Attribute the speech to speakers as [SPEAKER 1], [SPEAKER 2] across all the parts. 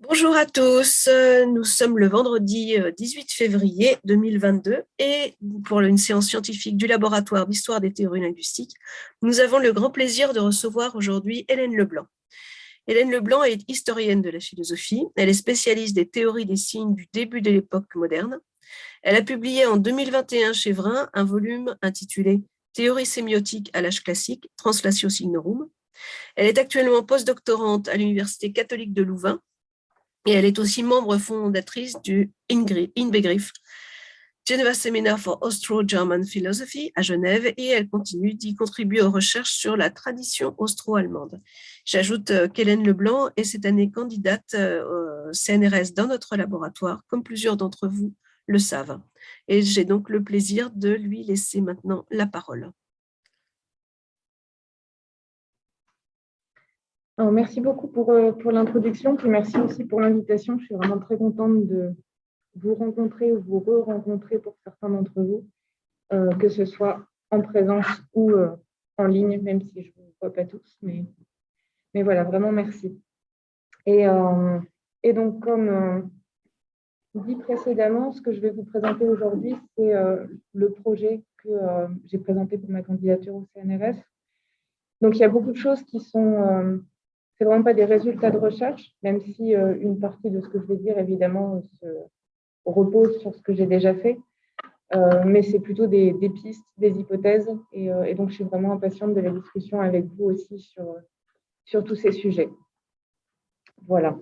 [SPEAKER 1] Bonjour à tous, nous sommes le vendredi 18 février 2022 et pour une séance scientifique du laboratoire d'histoire des théories linguistiques, nous avons le grand plaisir de recevoir aujourd'hui Hélène Leblanc. Hélène Leblanc est historienne de la philosophie, elle est spécialiste des théories des signes du début de l'époque moderne. Elle a publié en 2021 chez Vrin un volume intitulé Théorie sémiotique à l'âge classique, Translatio Signorum. Elle est actuellement postdoctorante à l'Université catholique de Louvain. Et elle est aussi membre fondatrice du INBegriff, Geneva Seminar for Austro-German Philosophy à Genève, et elle continue d'y contribuer aux recherches sur la tradition austro-allemande. J'ajoute qu'Hélène Leblanc est cette année candidate au CNRS dans notre laboratoire, comme plusieurs d'entre vous le savent. Et j'ai donc le plaisir de lui laisser maintenant la parole.
[SPEAKER 2] Alors, merci beaucoup pour l'introduction, puis merci aussi pour l'invitation. Je suis vraiment très contente de vous rencontrer ou vous re-rencontrer pour certains d'entre vous, que ce soit en présence ou en ligne, même si je ne vous vois pas tous. Mais voilà, vraiment merci. Et donc, comme dit précédemment, ce que je vais vous présenter aujourd'hui, c'est le projet que j'ai présenté pour ma candidature au CNRS. Donc, il y a beaucoup de choses qui sont... c'est vraiment pas des résultats de recherche, même si une partie de ce que je vais dire, évidemment, se repose sur ce que j'ai déjà fait. Mais c'est plutôt des pistes, des hypothèses. Et donc, je suis vraiment impatiente de la discussion avec vous aussi sur tous ces sujets. Voilà.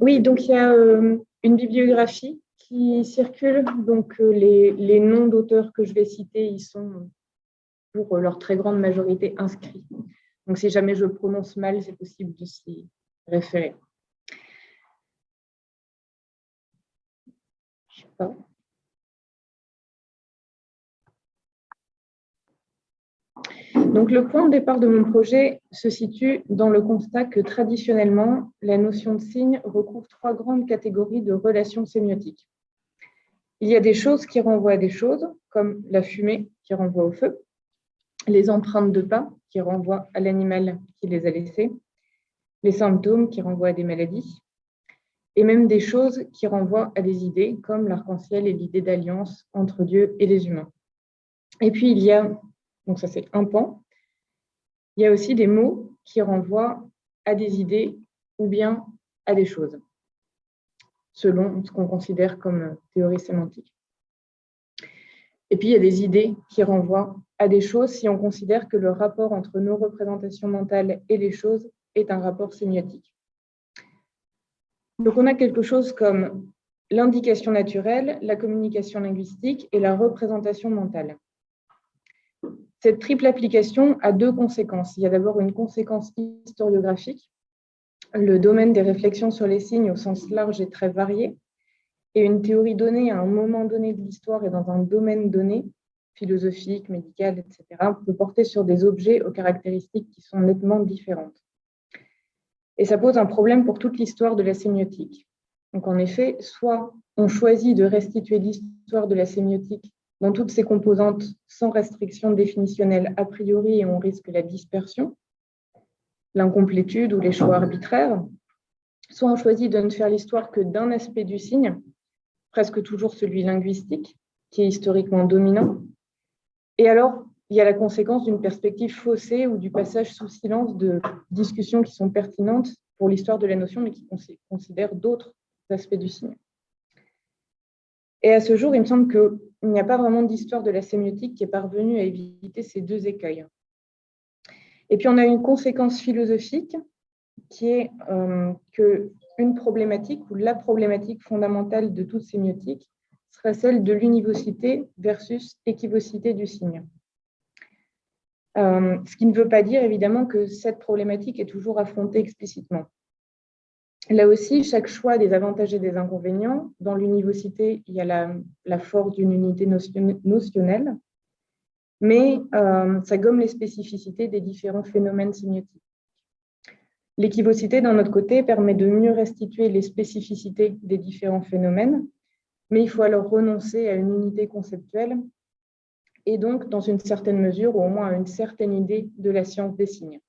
[SPEAKER 2] Oui, donc il y a une bibliographie qui circule. Donc, les noms d'auteurs que je vais citer, ils sont pour leur très grande majorité inscrits. Donc, si jamais je prononce mal, c'est possible de s'y référer. Je sais pas. Donc, le point de départ de mon projet se situe dans le constat que traditionnellement, la notion de signe recouvre trois grandes catégories de relations sémiotiques. Il y a des choses qui renvoient à des choses, comme la fumée qui renvoie au feu, les empreintes de pas qui renvoient à l'animal qui les a laissées, les symptômes qui renvoient à des maladies, et même des choses qui renvoient à des idées, comme l'arc-en-ciel et l'idée d'alliance entre Dieu et les humains. Et puis, il y a, donc ça c'est un pan, il y a aussi des mots qui renvoient à des idées ou bien à des choses, selon ce qu'on considère comme théorie sémantique. Et puis, il y a des idées qui renvoient à des choses si on considère que le rapport entre nos représentations mentales et les choses est un rapport sémiotique. Donc, on a quelque chose comme l'indication naturelle, la communication linguistique et la représentation mentale. Cette triple application a deux conséquences. Il y a d'abord une conséquence historiographique. Le domaine des réflexions sur les signes au sens large est très varié. Et une théorie donnée à un moment donné de l'histoire et dans un domaine donné, philosophique, médical, etc., peut porter sur des objets aux caractéristiques qui sont nettement différentes. Et ça pose un problème pour toute l'histoire de la sémiotique. Donc en effet, soit on choisit de restituer l'histoire de la sémiotique dans toutes ses composantes sans restriction définitionnelle a priori et on risque la dispersion, l'incomplétude ou les choix arbitraires, soit on choisit de ne faire l'histoire que d'un aspect du signe, presque toujours celui linguistique, qui est historiquement dominant. Et alors, il y a la conséquence d'une perspective faussée ou du passage sous silence de discussions qui sont pertinentes pour l'histoire de la notion, mais qui considèrent d'autres aspects du signe. Et à ce jour, il me semble qu'il n'y a pas vraiment d'histoire de la sémiotique qui est parvenue à éviter ces deux écueils. Et puis, on a une conséquence philosophique qui est qu'une problématique ou la problématique fondamentale de toute sémiotique serait celle de l'univocité versus équivocité du signe. Ce qui ne veut pas dire évidemment que cette problématique est toujours affrontée explicitement. Là aussi, chaque choix a des avantages et des inconvénients. Dans l'univocité, il y a la force d'une unité notionnelle, mais ça gomme les spécificités des différents phénomènes sémiotiques. L'équivocité, d'un autre côté, permet de mieux restituer les spécificités des différents phénomènes, mais il faut alors renoncer à une unité conceptuelle et donc, dans une certaine mesure, ou au moins à une certaine idée de la science des signes.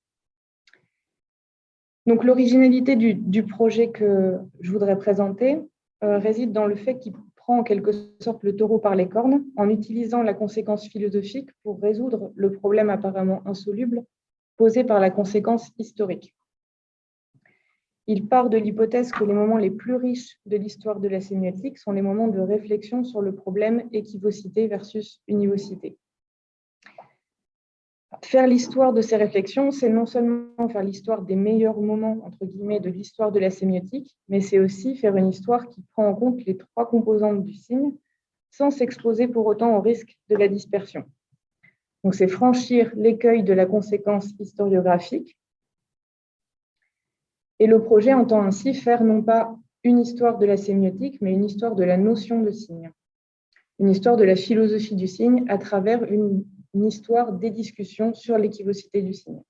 [SPEAKER 2] Donc, l'originalité du projet que je voudrais présenter réside dans le fait qu'il prend en quelque sorte le taureau par les cornes en utilisant la conséquence philosophique pour résoudre le problème apparemment insoluble posé par la conséquence historique. Il part de l'hypothèse que les moments les plus riches de l'histoire de la sémiotique sont les moments de réflexion sur le problème équivocité versus univocité. Faire l'histoire de ces réflexions, c'est non seulement faire l'histoire des meilleurs moments, entre guillemets, de l'histoire de la sémiotique, mais c'est aussi faire une histoire qui prend en compte les trois composantes du signe, sans s'exposer pour autant au risque de la dispersion. Donc, c'est franchir l'écueil de la conséquence historiographique. Et le projet entend ainsi faire non pas une histoire de la sémiotique, mais une histoire de la notion de signe, une histoire de la philosophie du signe à travers une histoire des discussions sur l'équivocité du signe.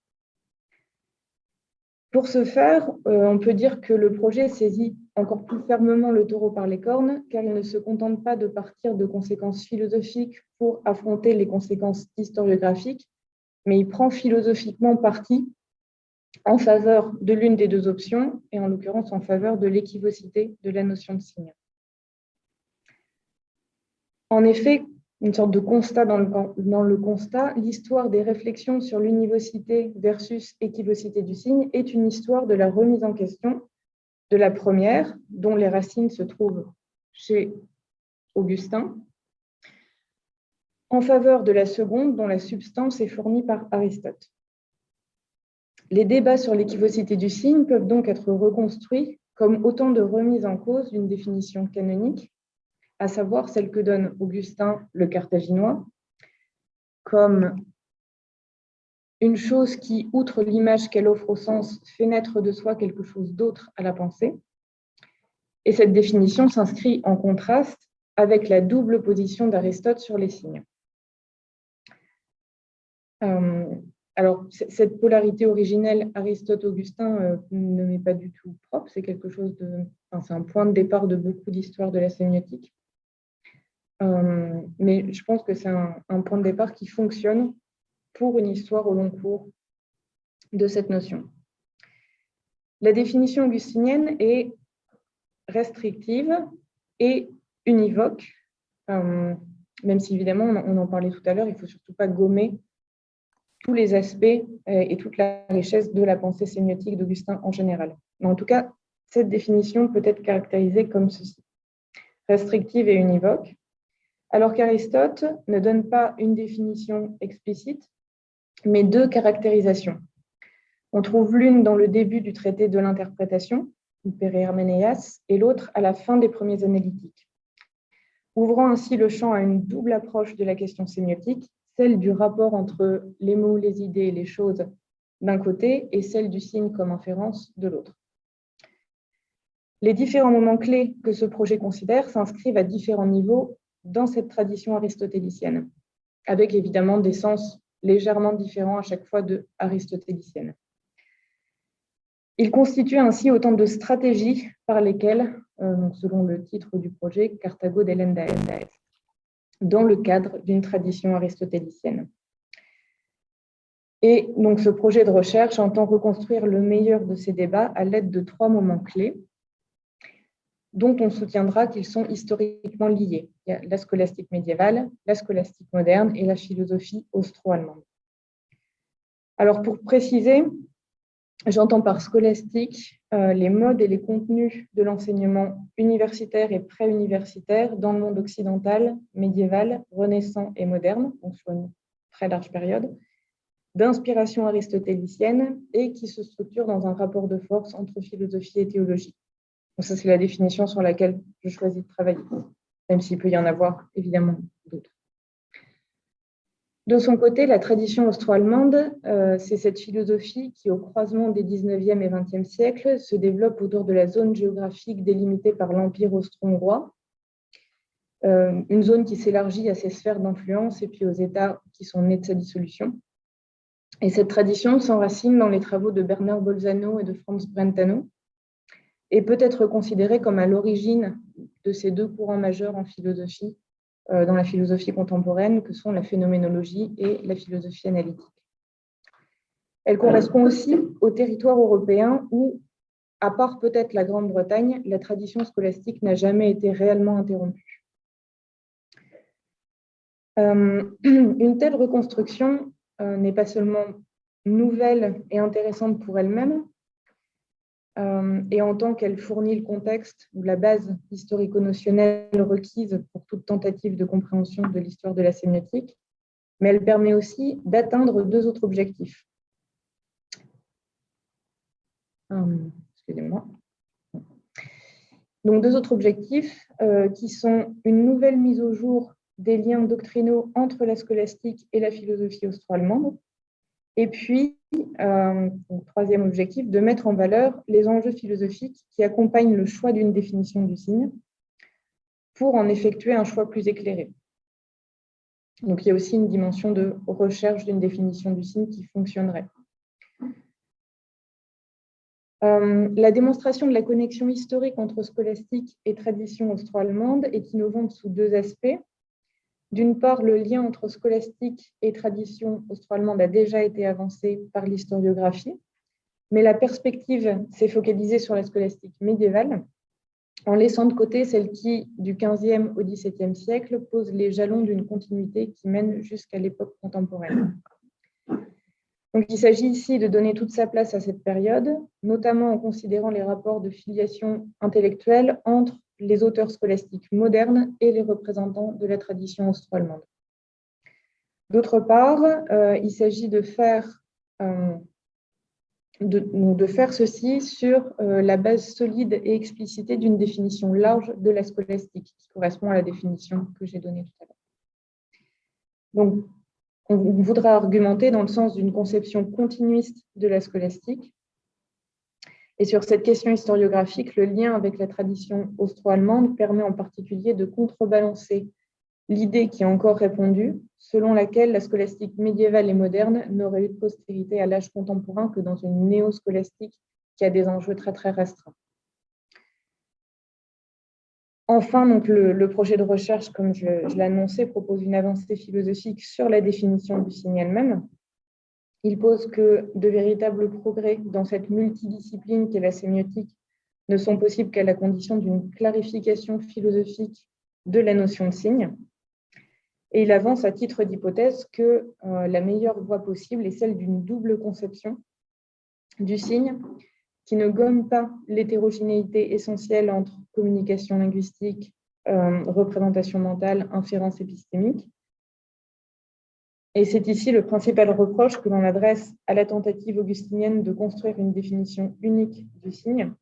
[SPEAKER 2] Pour ce faire, on peut dire que le projet saisit encore plus fermement le taureau par les cornes, car il ne se contente pas de partir de conséquences philosophiques pour affronter les conséquences historiographiques, mais il prend philosophiquement parti en faveur de l'une des deux options, et en l'occurrence en faveur de l'équivocité de la notion de signe. En effet, une sorte de constat dans le constat, l'histoire des réflexions sur l'univocité versus équivocité du signe est une histoire de la remise en question de la première, dont les racines se trouvent chez Augustin, en faveur de la seconde, dont la substance est fournie par Aristote. Les débats sur l'équivocité du signe peuvent donc être reconstruits comme autant de remises en cause d'une définition canonique, à savoir celle que donne Augustin le Carthaginois, comme une chose qui, outre l'image qu'elle offre au sens, fait naître de soi quelque chose d'autre à la pensée. Et cette définition s'inscrit en contraste avec la double position d'Aristote sur les signes. Alors, cette polarité originelle Aristote-Augustin ne m'est pas du tout propre, c'est quelque chose c'est un point de départ de beaucoup d'histoires de la sémiotique. Mais je pense que c'est un point de départ qui fonctionne pour une histoire au long cours de cette notion. La définition augustinienne est restrictive et univoque, même si évidemment, on en parlait tout à l'heure, il ne faut surtout pas gommer tous les aspects et toute la richesse de la pensée sémiotique d'Augustin en général. Mais en tout cas, cette définition peut être caractérisée comme ceci: restrictive et univoque, alors qu'Aristote ne donne pas une définition explicite, mais deux caractérisations. On trouve l'une dans le début du traité de l'interprétation, Hyperherménéas, et l'autre à la fin des premiers analytiques, ouvrant ainsi le champ à une double approche de la question sémiotique, celle du rapport entre les mots, les idées et les choses d'un côté, et celle du signe comme inférence de l'autre. Les différents moments clés que ce projet considère s'inscrivent à différents niveaux dans cette tradition aristotélicienne, avec évidemment des sens légèrement différents à chaque fois de aristotélicienne. Il constitue ainsi autant de stratégies par lesquelles, selon le titre du projet, Carthago delendae, dans le cadre d'une tradition aristotélicienne. Et donc ce projet de recherche entend reconstruire le meilleur de ces débats à l'aide de trois moments clés, dont on soutiendra qu'ils sont historiquement liés. Il y a la scolastique médiévale, la scolastique moderne et la philosophie austro-allemande. Alors pour préciser, j'entends par scolastique les modes et les contenus de l'enseignement universitaire et pré-universitaire dans le monde occidental, médiéval, renaissant et moderne, donc sur une très large période, d'inspiration aristotélicienne et qui se structure dans un rapport de force entre philosophie et théologie. Donc ça, c'est la définition sur laquelle je choisis de travailler, même s'il peut y en avoir évidemment d'autres. De son côté, la tradition austro-allemande, c'est cette philosophie qui, au croisement des 19e et 20e siècles, se développe autour de la zone géographique délimitée par l'Empire austro-hongrois, une zone qui s'élargit à ses sphères d'influence et puis aux États qui sont nés de sa dissolution. Et cette tradition s'enracine dans les travaux de Bernard Bolzano et de Franz Brentano et peut être considérée comme à l'origine de ces deux courants majeurs en philosophie, dans la philosophie contemporaine, que sont la phénoménologie et la philosophie analytique. Elle correspond aussi au territoire européen où, à part peut-être la Grande-Bretagne, la tradition scolastique n'a jamais été réellement interrompue. Une telle reconstruction n'est pas seulement nouvelle et intéressante pour elle-même, et en tant qu'elle fournit le contexte ou la base historico-notionnelle requise pour toute tentative de compréhension de l'histoire de la sémiotique, mais elle permet aussi d'atteindre deux autres objectifs. Excusez-moi. Donc, deux autres objectifs qui sont une nouvelle mise au jour des liens doctrinaux entre la scolastique et la philosophie austro-allemande. Et puis, troisième objectif, de mettre en valeur les enjeux philosophiques qui accompagnent le choix d'une définition du signe pour en effectuer un choix plus éclairé. Donc, il y a aussi une dimension de recherche d'une définition du signe qui fonctionnerait. La démonstration de la connexion historique entre scolastique et tradition austro-allemande est innovante sous deux aspects. D'une part, le lien entre scolastique et tradition austro-allemande a déjà été avancé par l'historiographie, mais la perspective s'est focalisée sur la scolastique médiévale, en laissant de côté celle qui, du XVe au XVIIe siècle, pose les jalons d'une continuité qui mène jusqu'à l'époque contemporaine. Donc, il s'agit ici de donner toute sa place à cette période, notamment en considérant les rapports de filiation intellectuelle entre les auteurs scolastiques modernes et les représentants de la tradition austro-allemande. D'autre part, il s'agit de faire ceci sur la base solide et explicitée d'une définition large de la scolastique, qui correspond à la définition que j'ai donnée tout à l'heure. Donc, on voudra argumenter dans le sens d'une conception continuiste de la scolastique. Et sur cette question historiographique, le lien avec la tradition austro-allemande permet en particulier de contrebalancer l'idée qui est encore répandue, selon laquelle la scolastique médiévale et moderne n'aurait eu de postérité à l'âge contemporain que dans une néo-scolastique qui a des enjeux très très restreints. Enfin, donc, le projet de recherche, comme je l'ai annoncé, propose une avancée philosophique sur la définition du signe elle-même. Il pose que de véritables progrès dans cette multidiscipline qu'est la sémiotique ne sont possibles qu'à la condition d'une clarification philosophique de la notion de signe. Et il avance à titre d'hypothèse que la meilleure voie possible est celle d'une double conception du signe qui ne gomme pas l'hétérogénéité essentielle entre communication linguistique, représentation mentale, inférence épistémique. Et c'est ici le principal reproche que l'on adresse à la tentative augustinienne de construire une définition unique du signe,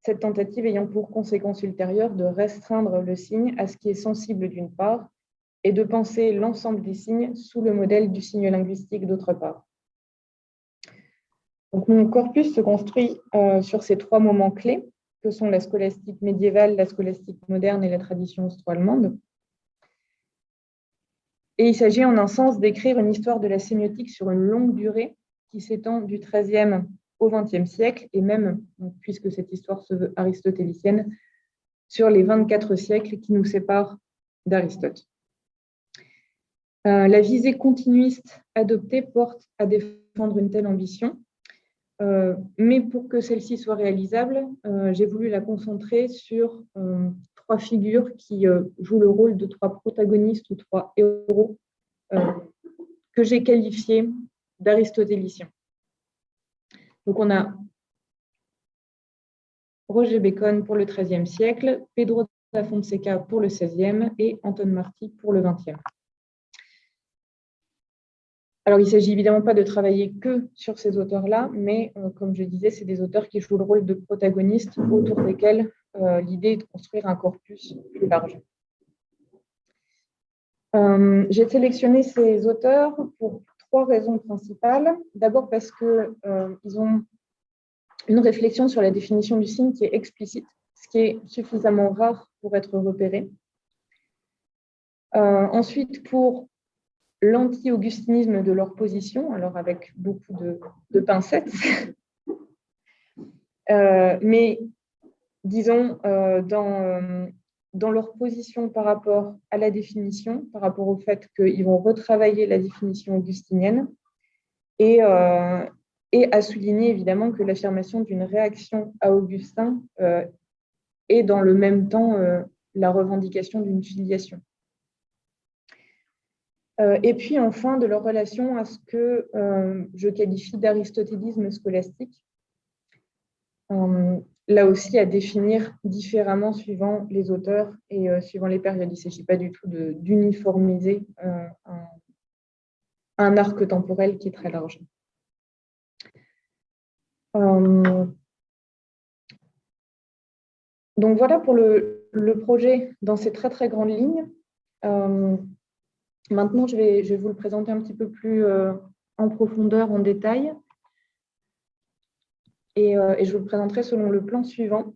[SPEAKER 2] cette tentative ayant pour conséquence ultérieure de restreindre le signe à ce qui est sensible d'une part et de penser l'ensemble des signes sous le modèle du signe linguistique d'autre part. Donc, mon corpus se construit sur ces trois moments clés, que sont la scolastique médiévale, la scolastique moderne et la tradition austro-allemande. Et il s'agit en un sens d'écrire une histoire de la sémiotique sur une longue durée qui s'étend du XIIIe au XXe siècle, et même, puisque cette histoire se veut aristotélicienne, sur les 24 siècles qui nous séparent d'Aristote. La visée continuiste adoptée porte à défendre une telle ambition, mais pour que celle-ci soit réalisable, j'ai voulu la concentrer sur trois figures qui jouent le rôle de trois protagonistes ou trois héros que j'ai qualifiés d'aristotéliciens. Donc on a Roger Bacon pour le XIIIe siècle, Pedro da Fonseca pour le XVIe et Anton Martí pour le XXe. Alors, il ne s'agit évidemment pas de travailler que sur ces auteurs-là, mais comme je disais, c'est des auteurs qui jouent le rôle de protagonistes autour desquels l'idée est de construire un corpus plus large. J'ai sélectionné ces auteurs pour trois raisons principales. D'abord parce qu'ils ont une réflexion sur la définition du signe qui est explicite, ce qui est suffisamment rare pour être repéré. Ensuite, pour l'anti-augustinisme de leur position, alors avec beaucoup de pincettes, mais disons dans leur position par rapport à la définition, par rapport au fait qu'ils vont retravailler la définition augustinienne et et à souligner évidemment que l'affirmation d'une réaction à Augustin est dans le même temps la revendication d'une filiation. Et puis enfin, de leur relation à ce que je qualifie d'aristotélisme scolastique, là aussi à définir différemment suivant les auteurs et suivant les périodes. Il ne s'agit pas du tout d'uniformiser un arc temporel qui est très large. Donc voilà pour le projet dans ces très très grandes lignes. Maintenant, je vais vous le présenter un petit peu plus en profondeur, en détail. Et je vous le présenterai selon le plan suivant.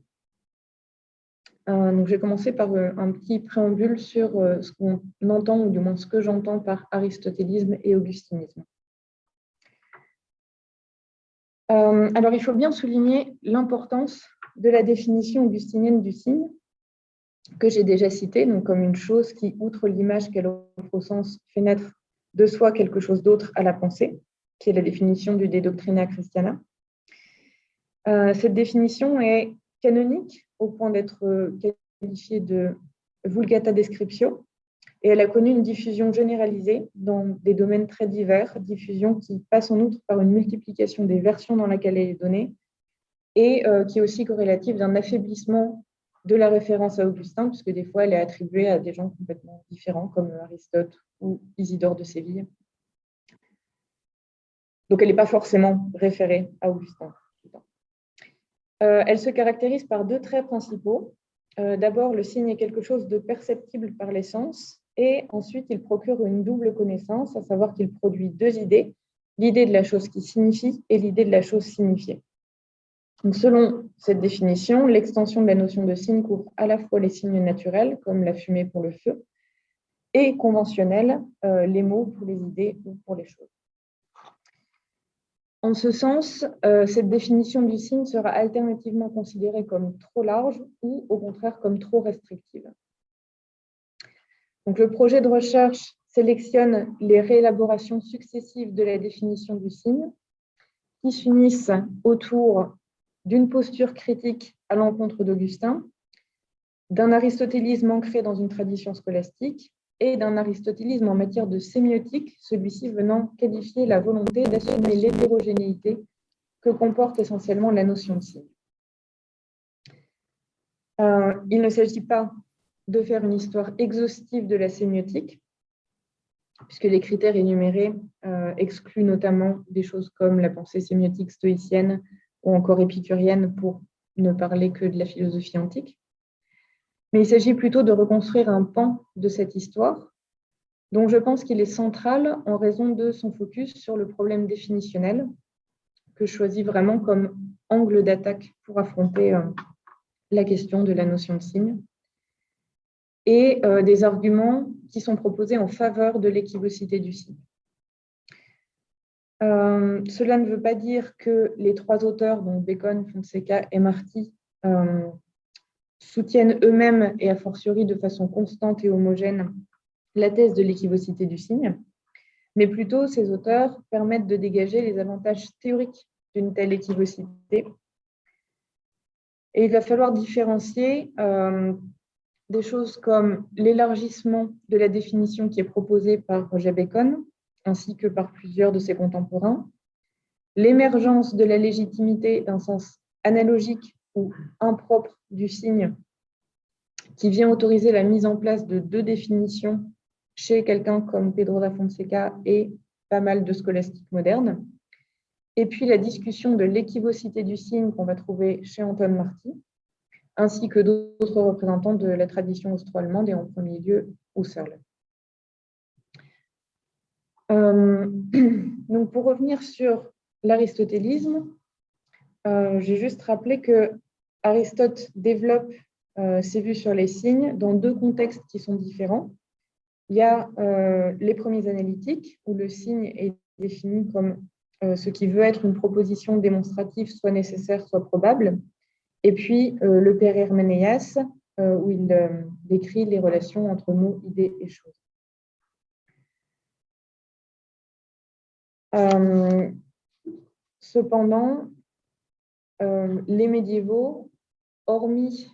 [SPEAKER 2] Donc, je vais commencer par un petit préambule sur ce qu'on entend, ou du moins ce que j'entends par aristotélisme et augustinisme. Alors, il faut bien souligner l'importance de la définition augustinienne du signe, que j'ai déjà citée, donc comme une chose qui, outre l'image qu'elle offre au sens, fait naître de soi quelque chose d'autre à la pensée, qui est la définition du De Doctrina Christiana. Cette définition est canonique au point d'être qualifiée de vulgata descriptio, et elle a connu une diffusion généralisée dans des domaines très divers, diffusion qui passe en outre par une multiplication des versions dans laquelle elle est donnée, et qui est aussi corrélative d'un affaiblissement de la référence à Augustin, puisque des fois elle est attribuée à des gens complètement différents, comme Aristote ou Isidore de Séville. Donc elle n'est pas forcément référée à Augustin. Elle se caractérise par deux traits principaux. D'abord, le signe est quelque chose de perceptible par les sens, et ensuite, il procure une double connaissance, à savoir qu'il produit deux idées, l'idée de la chose qui signifie et l'idée de la chose signifiée. Donc, selon cette définition, l'extension de la notion de signe couvre à la fois les signes naturels, comme la fumée pour le feu, et conventionnels, les mots pour les idées ou pour les choses. En ce sens, cette définition du signe sera alternativement considérée comme trop large ou au contraire comme trop restrictive. Donc, le projet de recherche sélectionne les réélaborations successives de la définition du signe qui s'unissent autour d'une posture critique à l'encontre d'Augustin, d'un aristotélisme ancré dans une tradition scolastique et d'un aristotélisme en matière de sémiotique, celui-ci venant qualifier la volonté d'assumer l'hétérogénéité que comporte essentiellement la notion de signe. Il ne s'agit pas de faire une histoire exhaustive de la sémiotique, puisque les critères énumérés excluent notamment des choses comme la pensée sémiotique stoïcienne ou encore épicurienne, pour ne parler que de la philosophie antique. Mais il s'agit plutôt de reconstruire un pan de cette histoire, dont je pense qu'il est central en raison de son focus sur le problème définitionnel, que je choisis vraiment comme angle d'attaque pour affronter la question de la notion de signe, et des arguments qui sont proposés en faveur de l'équivocité du signe. Cela ne veut pas dire que les trois auteurs, donc Bacon, Fonseca et Marty, soutiennent eux-mêmes et a fortiori de façon constante et homogène la thèse de l'équivocité du signe, mais plutôt ces auteurs permettent de dégager les avantages théoriques d'une telle équivocité. Et il va falloir différencier des choses comme l'élargissement de la définition qui est proposée par Roger Bacon, ainsi que par plusieurs de ses contemporains, l'émergence de la légitimité d'un sens analogique ou impropre du signe, qui vient autoriser la mise en place de deux définitions chez quelqu'un comme Pedro da Fonseca et pas mal de scolastiques modernes, et puis la discussion de l'équivocité du signe qu'on va trouver chez Anton Marty, ainsi que d'autres représentants de la tradition austro-allemande et en premier lieu Husserl. Donc pour revenir sur l'aristotélisme, j'ai juste rappelé que Aristote développe ses vues sur les signes dans deux contextes qui sont différents. Il y a les premiers analytiques, où le signe est défini comme ce qui veut être une proposition démonstrative, soit nécessaire, soit probable. Et puis le Père Herménéas, où il décrit les relations entre mots, idées et choses. Cependant, les médiévaux, hormis,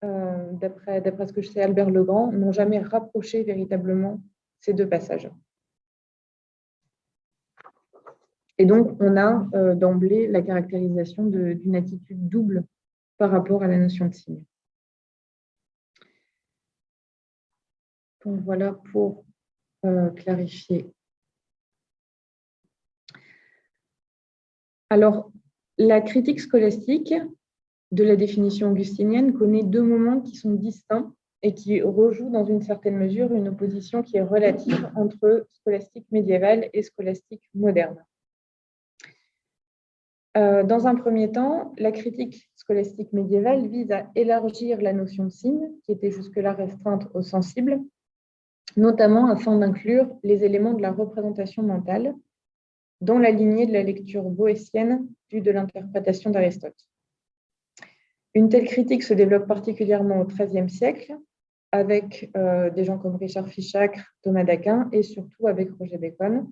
[SPEAKER 2] d'après ce que je sais, Albert Le Grand, n'ont jamais rapproché véritablement ces deux passages. Et donc, on a d'emblée la caractérisation d'une attitude double par rapport à la notion de signe. Donc, voilà pour clarifier. Alors, la critique scolastique de la définition augustinienne connaît deux moments qui sont distincts et qui rejouent dans une certaine mesure une opposition qui est relative entre scolastique médiévale et scolastique moderne. Dans un premier temps, la critique scolastique médiévale vise à élargir la notion de signe, qui était jusque-là restreinte au sensible, notamment afin d'inclure les éléments de la représentation mentale dans la lignée de la lecture boétienne due de l'interprétation d'Aristote. Une telle critique se développe particulièrement au XIIIe siècle, avec des gens comme Richard Fichacre, Thomas d'Aquin et surtout avec Roger Bacon,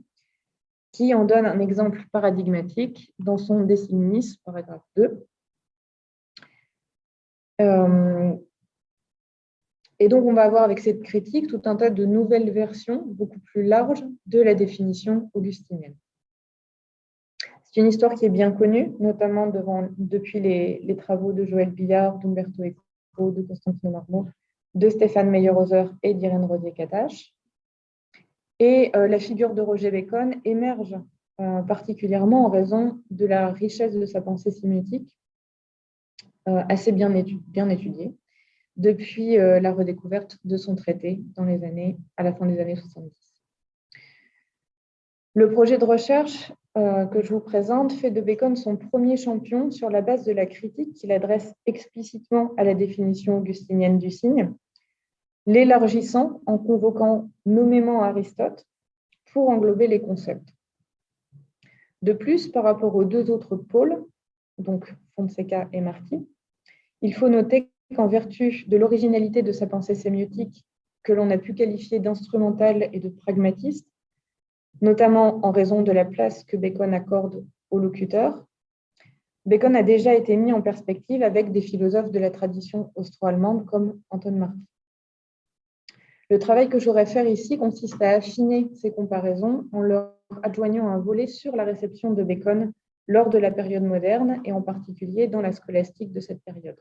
[SPEAKER 2] qui en donne un exemple paradigmatique dans son De Signis, paragraphe 2. Et donc, on va avoir avec cette critique tout un tas de nouvelles versions beaucoup plus larges de la définition augustinienne. C'est une histoire qui est bien connue, notamment depuis les travaux de Joël Billard, d'Umberto Eco, de Constantino Marmot, de Stéphane Meyer-Hauser et d'Irène Rodier-Katache. Et la figure de Roger Bacon émerge particulièrement en raison de la richesse de sa pensée sémiotique, assez bien étudiée, depuis la redécouverte de son traité à la fin des années 70. Le projet de recherche que je vous présente fait de Bacon son premier champion sur la base de la critique qu'il adresse explicitement à la définition augustinienne du signe, l'élargissant en convoquant nommément Aristote pour englober les concepts. De plus, par rapport aux deux autres pôles, donc Fonseca et Marty, il faut noter qu'en vertu de l'originalité de sa pensée sémiotique, que l'on a pu qualifier d'instrumentale et de pragmatiste, notamment en raison de la place que Bacon accorde au locuteur, Bacon a déjà été mis en perspective avec des philosophes de la tradition austro-allemande comme Anton Marty. Le travail que j'aurais fait ici consiste à affiner ces comparaisons en leur adjoignant un volet sur la réception de Bacon lors de la période moderne et en particulier dans la scolastique de cette période.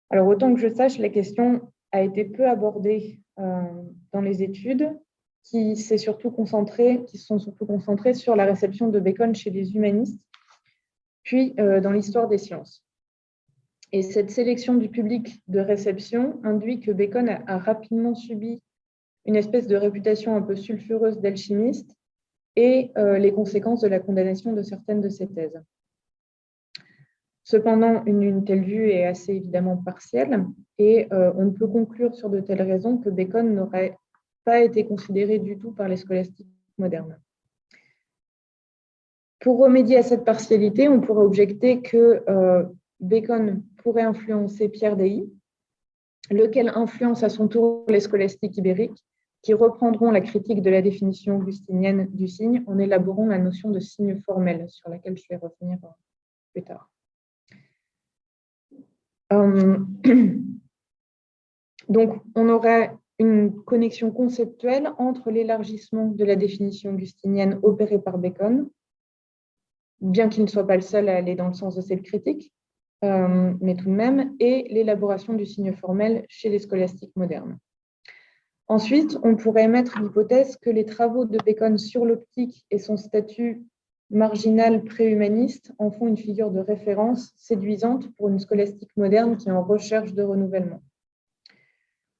[SPEAKER 2] Alors, autant que je sache, la question a été peu abordée dans les études qui se sont surtout concentrées sur la réception de Bacon chez les humanistes, puis dans l'histoire des sciences. Et cette sélection du public de réception induit que Bacon a rapidement subi une espèce de réputation un peu sulfureuse d'alchimiste et les conséquences de la condamnation de certaines de ses thèses. Cependant, une telle vue est assez évidemment partielle et on ne peut conclure sur de telles raisons que Bacon n'aurait pas été considéré du tout par les scolastiques modernes. Pour remédier à cette partialité, on pourrait objecter que Bacon pourrait influencer Pierre Dailly, lequel influence à son tour les scolastiques ibériques, qui reprendront la critique de la définition augustinienne du signe en élaborant la notion de signe formel, sur laquelle je vais revenir plus tard. Donc, on aurait une connexion conceptuelle entre l'élargissement de la définition augustinienne opérée par Bacon, bien qu'il ne soit pas le seul à aller dans le sens de cette critique, mais tout de même, et l'élaboration du signe formel chez les scolastiques modernes. Ensuite, on pourrait émettre l'hypothèse que les travaux de Bacon sur l'optique et son statut marginal préhumaniste en font une figure de référence séduisante pour une scolastique moderne qui est en recherche de renouvellement.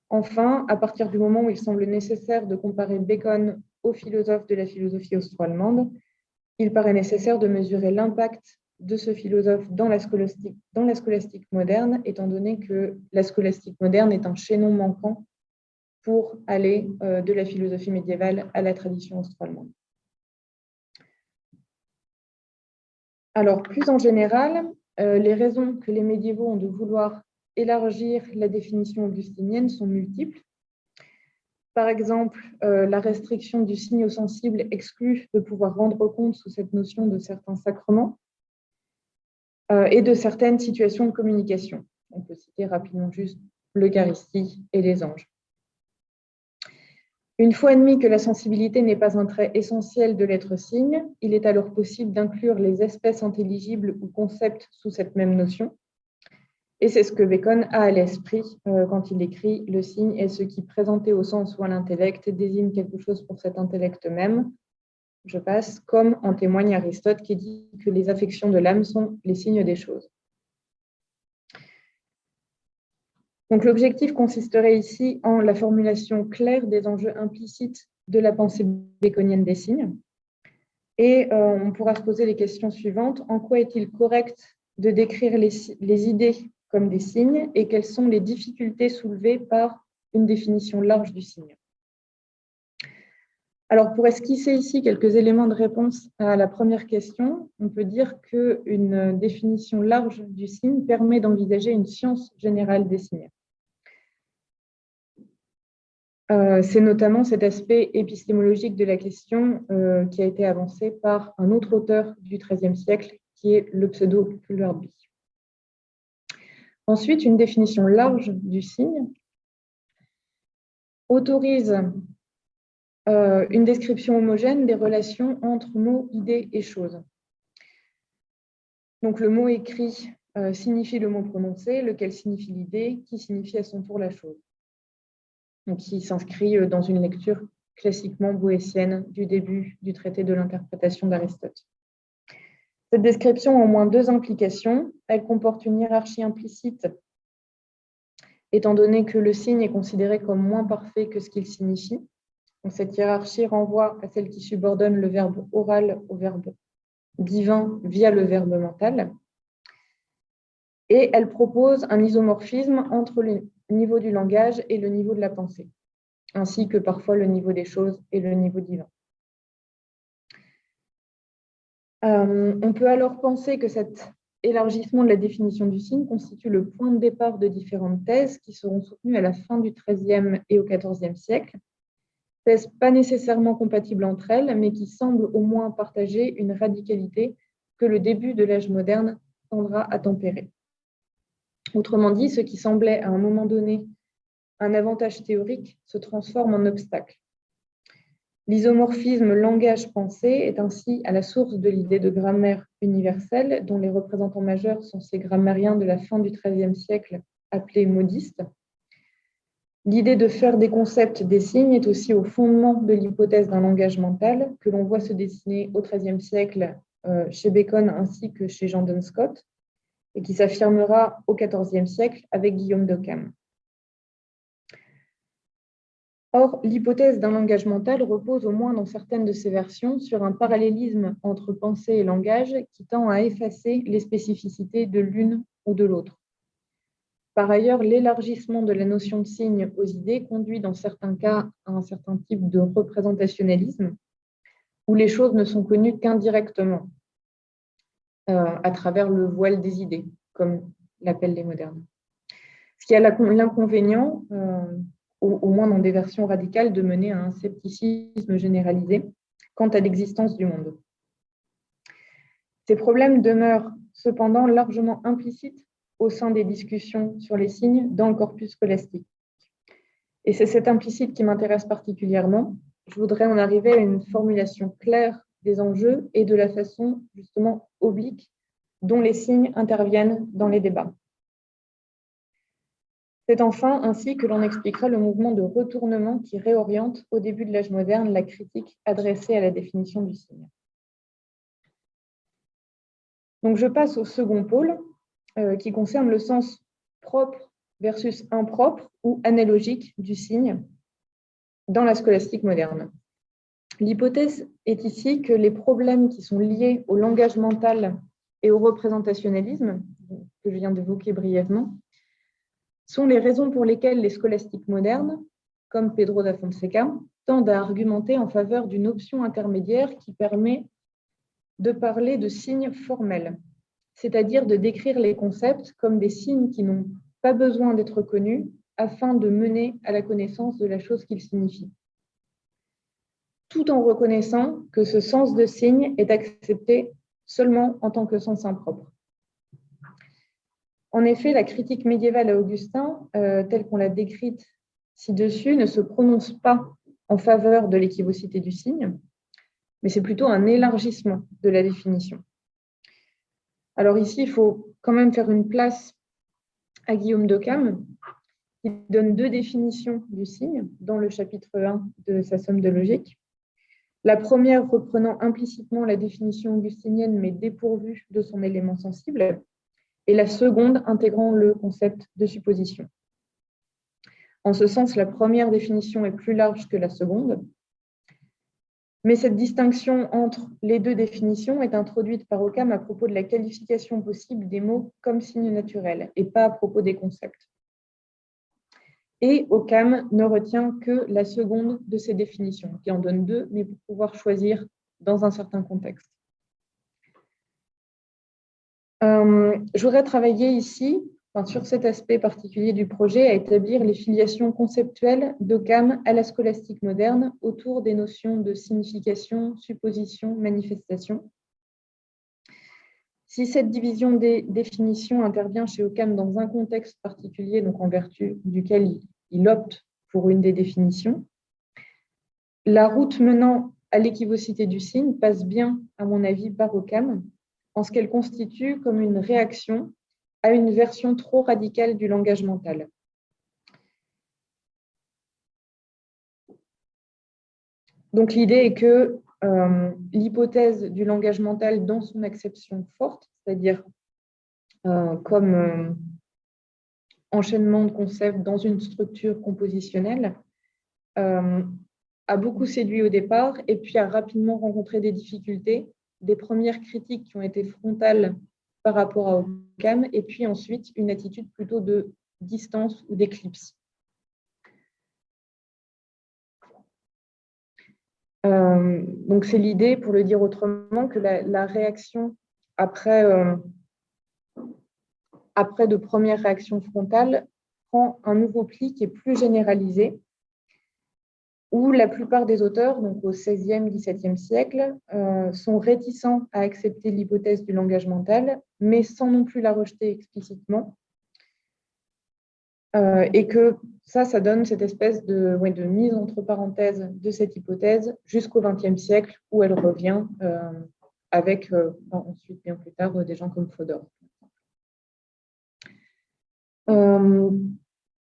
[SPEAKER 2] Enfin, à partir du moment où il semble nécessaire de comparer Bacon aux philosophes de la philosophie austro-allemande, il paraît nécessaire de mesurer l'impact de ce philosophe dans la scolastique moderne, étant donné que la scolastique moderne est un chaînon manquant pour aller de la philosophie médiévale à la tradition austro-allemande. Alors, plus en général, les raisons que les médiévaux ont de vouloir élargir la définition augustinienne sont multiples. Par exemple, la restriction du signe sensible exclut de pouvoir rendre compte sous cette notion de certains sacrements et de certaines situations de communication. On peut citer rapidement juste l'Eucharistie et les anges. Une fois admis que la sensibilité n'est pas un trait essentiel de l'être signe, il est alors possible d'inclure les espèces intelligibles ou concepts sous cette même notion. Et c'est ce que Bacon a à l'esprit quand il écrit « Le signe est ce qui, présenté au sens ou à l'intellect, désigne quelque chose pour cet intellect même ». Je passe, comme en témoigne Aristote qui dit que les affections de l'âme sont les signes des choses. Donc l'objectif consisterait ici en la formulation claire des enjeux implicites de la pensée baconienne des signes. Et on pourra se poser les questions suivantes. En quoi est-il correct de décrire les idées comme des signes et quelles sont les difficultés soulevées par une définition large du signe? Alors, pour esquisser ici quelques éléments de réponse à la première question, on peut dire qu'une définition large du signe permet d'envisager une science générale des signes. C'est notamment cet aspect épistémologique de la question qui a été avancé par un autre auteur du XIIIe siècle, qui est le pseudo-Kullerby. Ensuite, une définition large du signe autorise une description homogène des relations entre mots, idées et choses. Donc, le mot écrit signifie le mot prononcé, lequel signifie l'idée, qui signifie à son tour la chose. Donc, qui s'inscrit dans une lecture classiquement boétienne du début du traité de l'interprétation d'Aristote. Cette description a au moins deux implications. Elle comporte une hiérarchie implicite, étant donné que le signe est considéré comme moins parfait que ce qu'il signifie. Donc, cette hiérarchie renvoie à celle qui subordonne le verbe oral au verbe divin via le verbe mental. Et elle propose un isomorphisme entre le niveau du langage et le niveau de la pensée, ainsi que parfois le niveau des choses et le niveau divin. On peut alors penser que cet élargissement de la définition du signe constitue le point de départ de différentes thèses qui seront soutenues à la fin du XIIIe et au XIVe siècle, thèses pas nécessairement compatibles entre elles, mais qui semblent au moins partager une radicalité que le début de l'âge moderne tendra à tempérer. Autrement dit, ce qui semblait à un moment donné un avantage théorique se transforme en obstacle. L'isomorphisme langage-pensée est ainsi à la source de l'idée de grammaire universelle, dont les représentants majeurs sont ces grammairiens de la fin du XIIIe siècle appelés modistes. L'idée de faire des concepts des signes est aussi au fondement de l'hypothèse d'un langage mental que l'on voit se dessiner au XIIIe siècle chez Bacon ainsi que chez Jean Duns Scott et qui s'affirmera au XIVe siècle avec Guillaume d'Occam. Or, l'hypothèse d'un langage mental repose au moins dans certaines de ses versions sur un parallélisme entre pensée et langage qui tend à effacer les spécificités de l'une ou de l'autre. Par ailleurs, l'élargissement de la notion de signe aux idées conduit dans certains cas à un certain type de représentationnalisme où les choses ne sont connues qu'indirectement à travers le voile des idées, comme l'appellent les modernes. Ce qui a l'inconvénient, au moins dans des versions radicales, de mener à un scepticisme généralisé quant à l'existence du monde. Ces problèmes demeurent cependant largement implicites au sein des discussions sur les signes dans le corpus scolastique. Et c'est cet implicite qui m'intéresse particulièrement. Je voudrais en arriver à une formulation claire des enjeux et de la façon justement oblique dont les signes interviennent dans les débats. C'est enfin ainsi que l'on expliquera le mouvement de retournement qui réoriente au début de l'âge moderne la critique adressée à la définition du signe. Donc je passe au second pôle qui concerne le sens propre versus impropre ou analogique du signe dans la scolastique moderne. L'hypothèse est ici que les problèmes qui sont liés au langage mental et au représentationnalisme, que je viens d'évoquer brièvement, sont les raisons pour lesquelles les scolastiques modernes, comme Pedro da Fonseca, tendent à argumenter en faveur d'une option intermédiaire qui permet de parler de signes formels, c'est-à-dire de décrire les concepts comme des signes qui n'ont pas besoin d'être connus afin de mener à la connaissance de la chose qu'il signifie, tout en reconnaissant que ce sens de signe est accepté seulement en tant que sens impropre. En effet, la critique médiévale à Augustin, telle qu'on l'a décrite ci-dessus, ne se prononce pas en faveur de l'équivocité du signe, mais c'est plutôt un élargissement de la définition. Alors ici, il faut quand même faire une place à Guillaume d'Occam, qui donne 2 définitions du signe dans le chapitre 1 de sa somme de logique. La première reprenant implicitement la définition augustinienne, mais dépourvue de son élément sensible, et la seconde intégrant le concept de supposition. En ce sens, la première définition est plus large que la seconde, mais cette distinction entre les 2 définitions est introduite par Occam à propos de la qualification possible des mots comme signes naturels et pas à propos des concepts. Et Occam ne retient que la seconde de ces définitions, qui en donne 2, mais pour pouvoir choisir dans un certain contexte. Je voudrais travailler ici, sur cet aspect particulier du projet, à établir les filiations conceptuelles d'Occam à la scolastique moderne autour des notions de signification, supposition, manifestation. Si cette division des définitions intervient chez Occam dans un contexte particulier, donc en vertu duquel il opte pour une des définitions, la route menant à l'équivocité du signe passe bien, à mon avis, par Occam, en ce qu'elle constitue comme une réaction à une version trop radicale du langage mental. Donc l'idée est que l'hypothèse du langage mental dans son acception forte, c'est-à-dire comme enchaînement de concepts dans une structure compositionnelle, a beaucoup séduit au départ et puis a rapidement rencontré des difficultés, des premières critiques qui ont été frontales par rapport à Occam, et puis ensuite une attitude plutôt de distance ou d'éclipse. Donc c'est l'idée, pour le dire autrement, que la réaction après de premières réactions frontales prend un nouveau pli qui est plus généralisé, où la plupart des auteurs, donc au XVIe, XVIIe siècle, sont réticents à accepter l'hypothèse du langage mental, mais sans non plus la rejeter explicitement. Et que ça donne cette espèce de mise entre parenthèses de cette hypothèse jusqu'au XXe siècle, où elle revient avec ensuite, bien plus tard, des gens comme Fodor.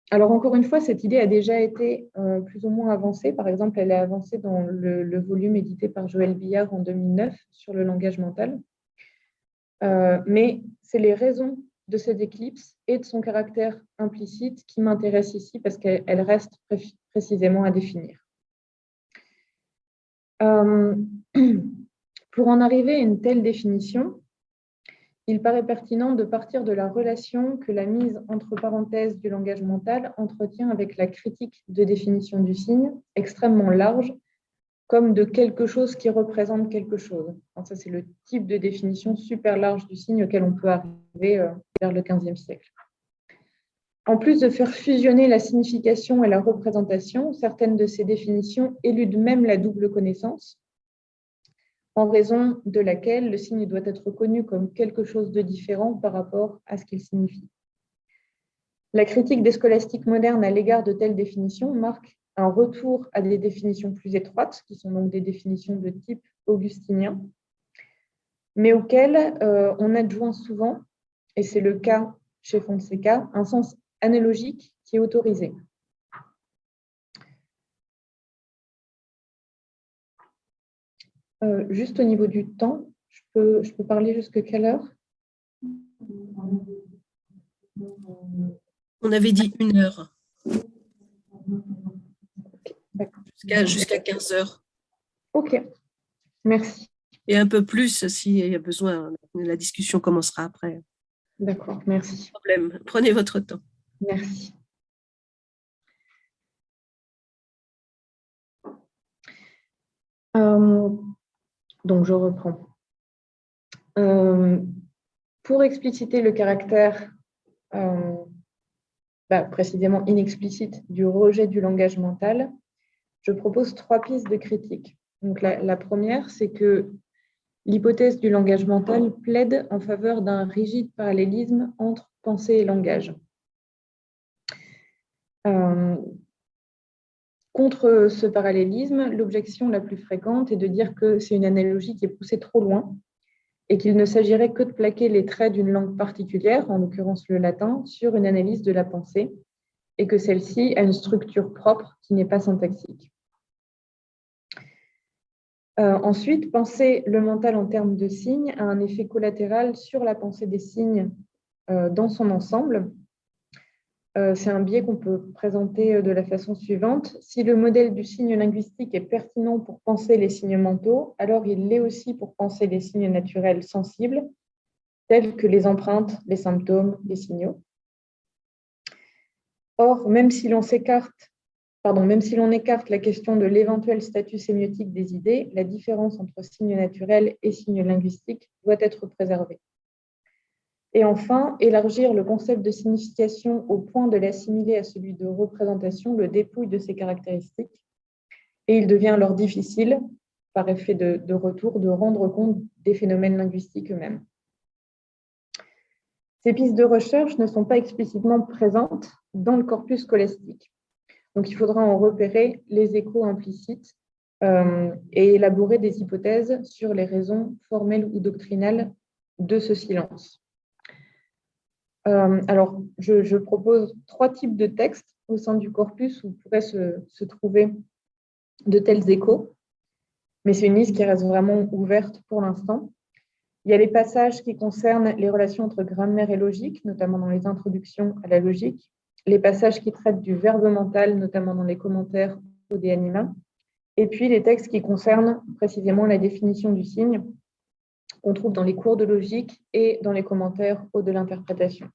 [SPEAKER 2] Alors, encore une fois, cette idée a déjà été plus ou moins avancée. Par exemple, elle est avancée dans le volume édité par Joël Billard en 2009 sur le langage mental. Mais c'est les raisons de cette éclipse et de son caractère implicite qui m'intéressent ici parce qu'elles restent précisément à définir. Pour en arriver à une telle définition, il paraît pertinent de partir de la relation que la mise entre parenthèses du langage mental entretient avec la critique de définition du signe, extrêmement large, comme de quelque chose qui représente quelque chose. Alors ça, c'est le type de définition super large du signe auquel on peut arriver vers le XVe siècle. En plus de faire fusionner la signification et la représentation, certaines de ces définitions éludent même la double connaissance, en raison de laquelle le signe doit être connu comme quelque chose de différent par rapport à ce qu'il signifie. La critique des scolastiques modernes à l'égard de telles définitions marque un retour à des définitions plus étroites, qui sont donc des définitions de type augustinien, mais auxquelles on adjoint souvent, et c'est le cas chez Fonseca, un sens analogique qui est autorisé. Juste au niveau du temps, je peux parler jusqu'à quelle heure?
[SPEAKER 1] On avait dit 1 heure. Jusqu'à 15 heures.
[SPEAKER 2] Ok, merci.
[SPEAKER 1] Et un peu plus s'il y a besoin. La discussion commencera après.
[SPEAKER 2] D'accord, merci.
[SPEAKER 1] Pas de problème. Prenez votre temps.
[SPEAKER 2] Merci. Donc, je reprends. Pour expliciter le caractère précisément inexplicite, du rejet du langage mental, je propose 3 pistes de critique. Donc, la première, c'est que l'hypothèse du langage mental plaide en faveur d'un rigide parallélisme entre pensée et langage. Contre ce parallélisme, l'objection la plus fréquente est de dire que c'est une analogie qui est poussée trop loin et qu'il ne s'agirait que de plaquer les traits d'une langue particulière, en l'occurrence le latin, sur une analyse de la pensée, et que celle-ci a une structure propre qui n'est pas syntaxique. Ensuite, penser le mental en termes de signes a un effet collatéral sur la pensée des signes dans son ensemble. C'est un biais qu'on peut présenter de la façon suivante. Si le modèle du signe linguistique est pertinent pour penser les signes mentaux, alors il l'est aussi pour penser les signes naturels sensibles, tels que les empreintes, les symptômes, les signaux. Or, même si l'on écarte la question de l'éventuel statut sémiotique des idées, la différence entre signes naturels et signes linguistiques doit être préservée. Et enfin, élargir le concept de signification au point de l'assimiler à celui de représentation le dépouille de ses caractéristiques. Et il devient alors difficile, par effet de retour, de rendre compte des phénomènes linguistiques eux-mêmes. Ces pistes de recherche ne sont pas explicitement présentes dans le corpus scolastique. Donc, il faudra en repérer les échos implicites et élaborer des hypothèses sur les raisons formelles ou doctrinales de ce silence. Alors, je propose 3 types de textes au sein du corpus où pourraient se trouver de tels échos, mais c'est une liste qui reste vraiment ouverte pour l'instant. Il y a les passages qui concernent les relations entre grammaire et logique, notamment dans les introductions à la logique, les passages qui traitent du verbe mental, notamment dans les commentaires au De Anima, et puis les textes qui concernent précisément la définition du signe, qu'on trouve dans les cours de logique et dans les commentaires au de l'interprétation.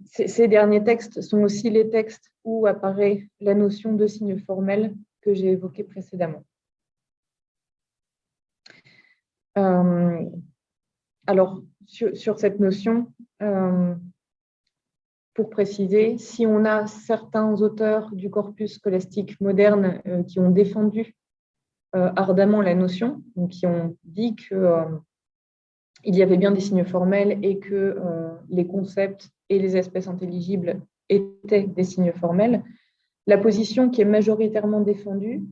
[SPEAKER 2] Ces derniers textes sont aussi les textes où apparaît la notion de signe formel que j'ai évoquée précédemment. Alors, sur cette notion, pour préciser, si on a certains auteurs du corpus scolastique moderne qui ont défendu ardemment la notion, donc qui ont dit qu'il y avait bien des signes formels et que les concepts et les espèces intelligibles étaient des signes formels, la position qui est majoritairement défendue,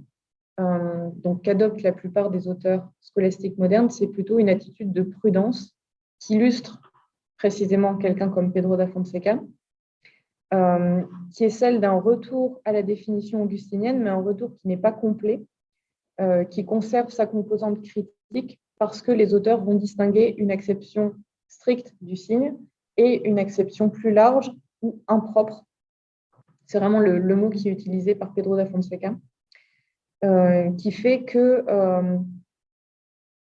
[SPEAKER 2] donc qu'adoptent la plupart des auteurs scolastiques modernes, c'est plutôt une attitude de prudence qui illustre précisément quelqu'un comme Pedro da Fonseca, qui est celle d'un retour à la définition augustinienne, mais un retour qui n'est pas complet, qui conserve sa composante critique parce que les auteurs vont distinguer une acception stricte du signe et une acception plus large ou impropre. C'est vraiment le mot qui est utilisé par Pedro da Fonseca, qui fait que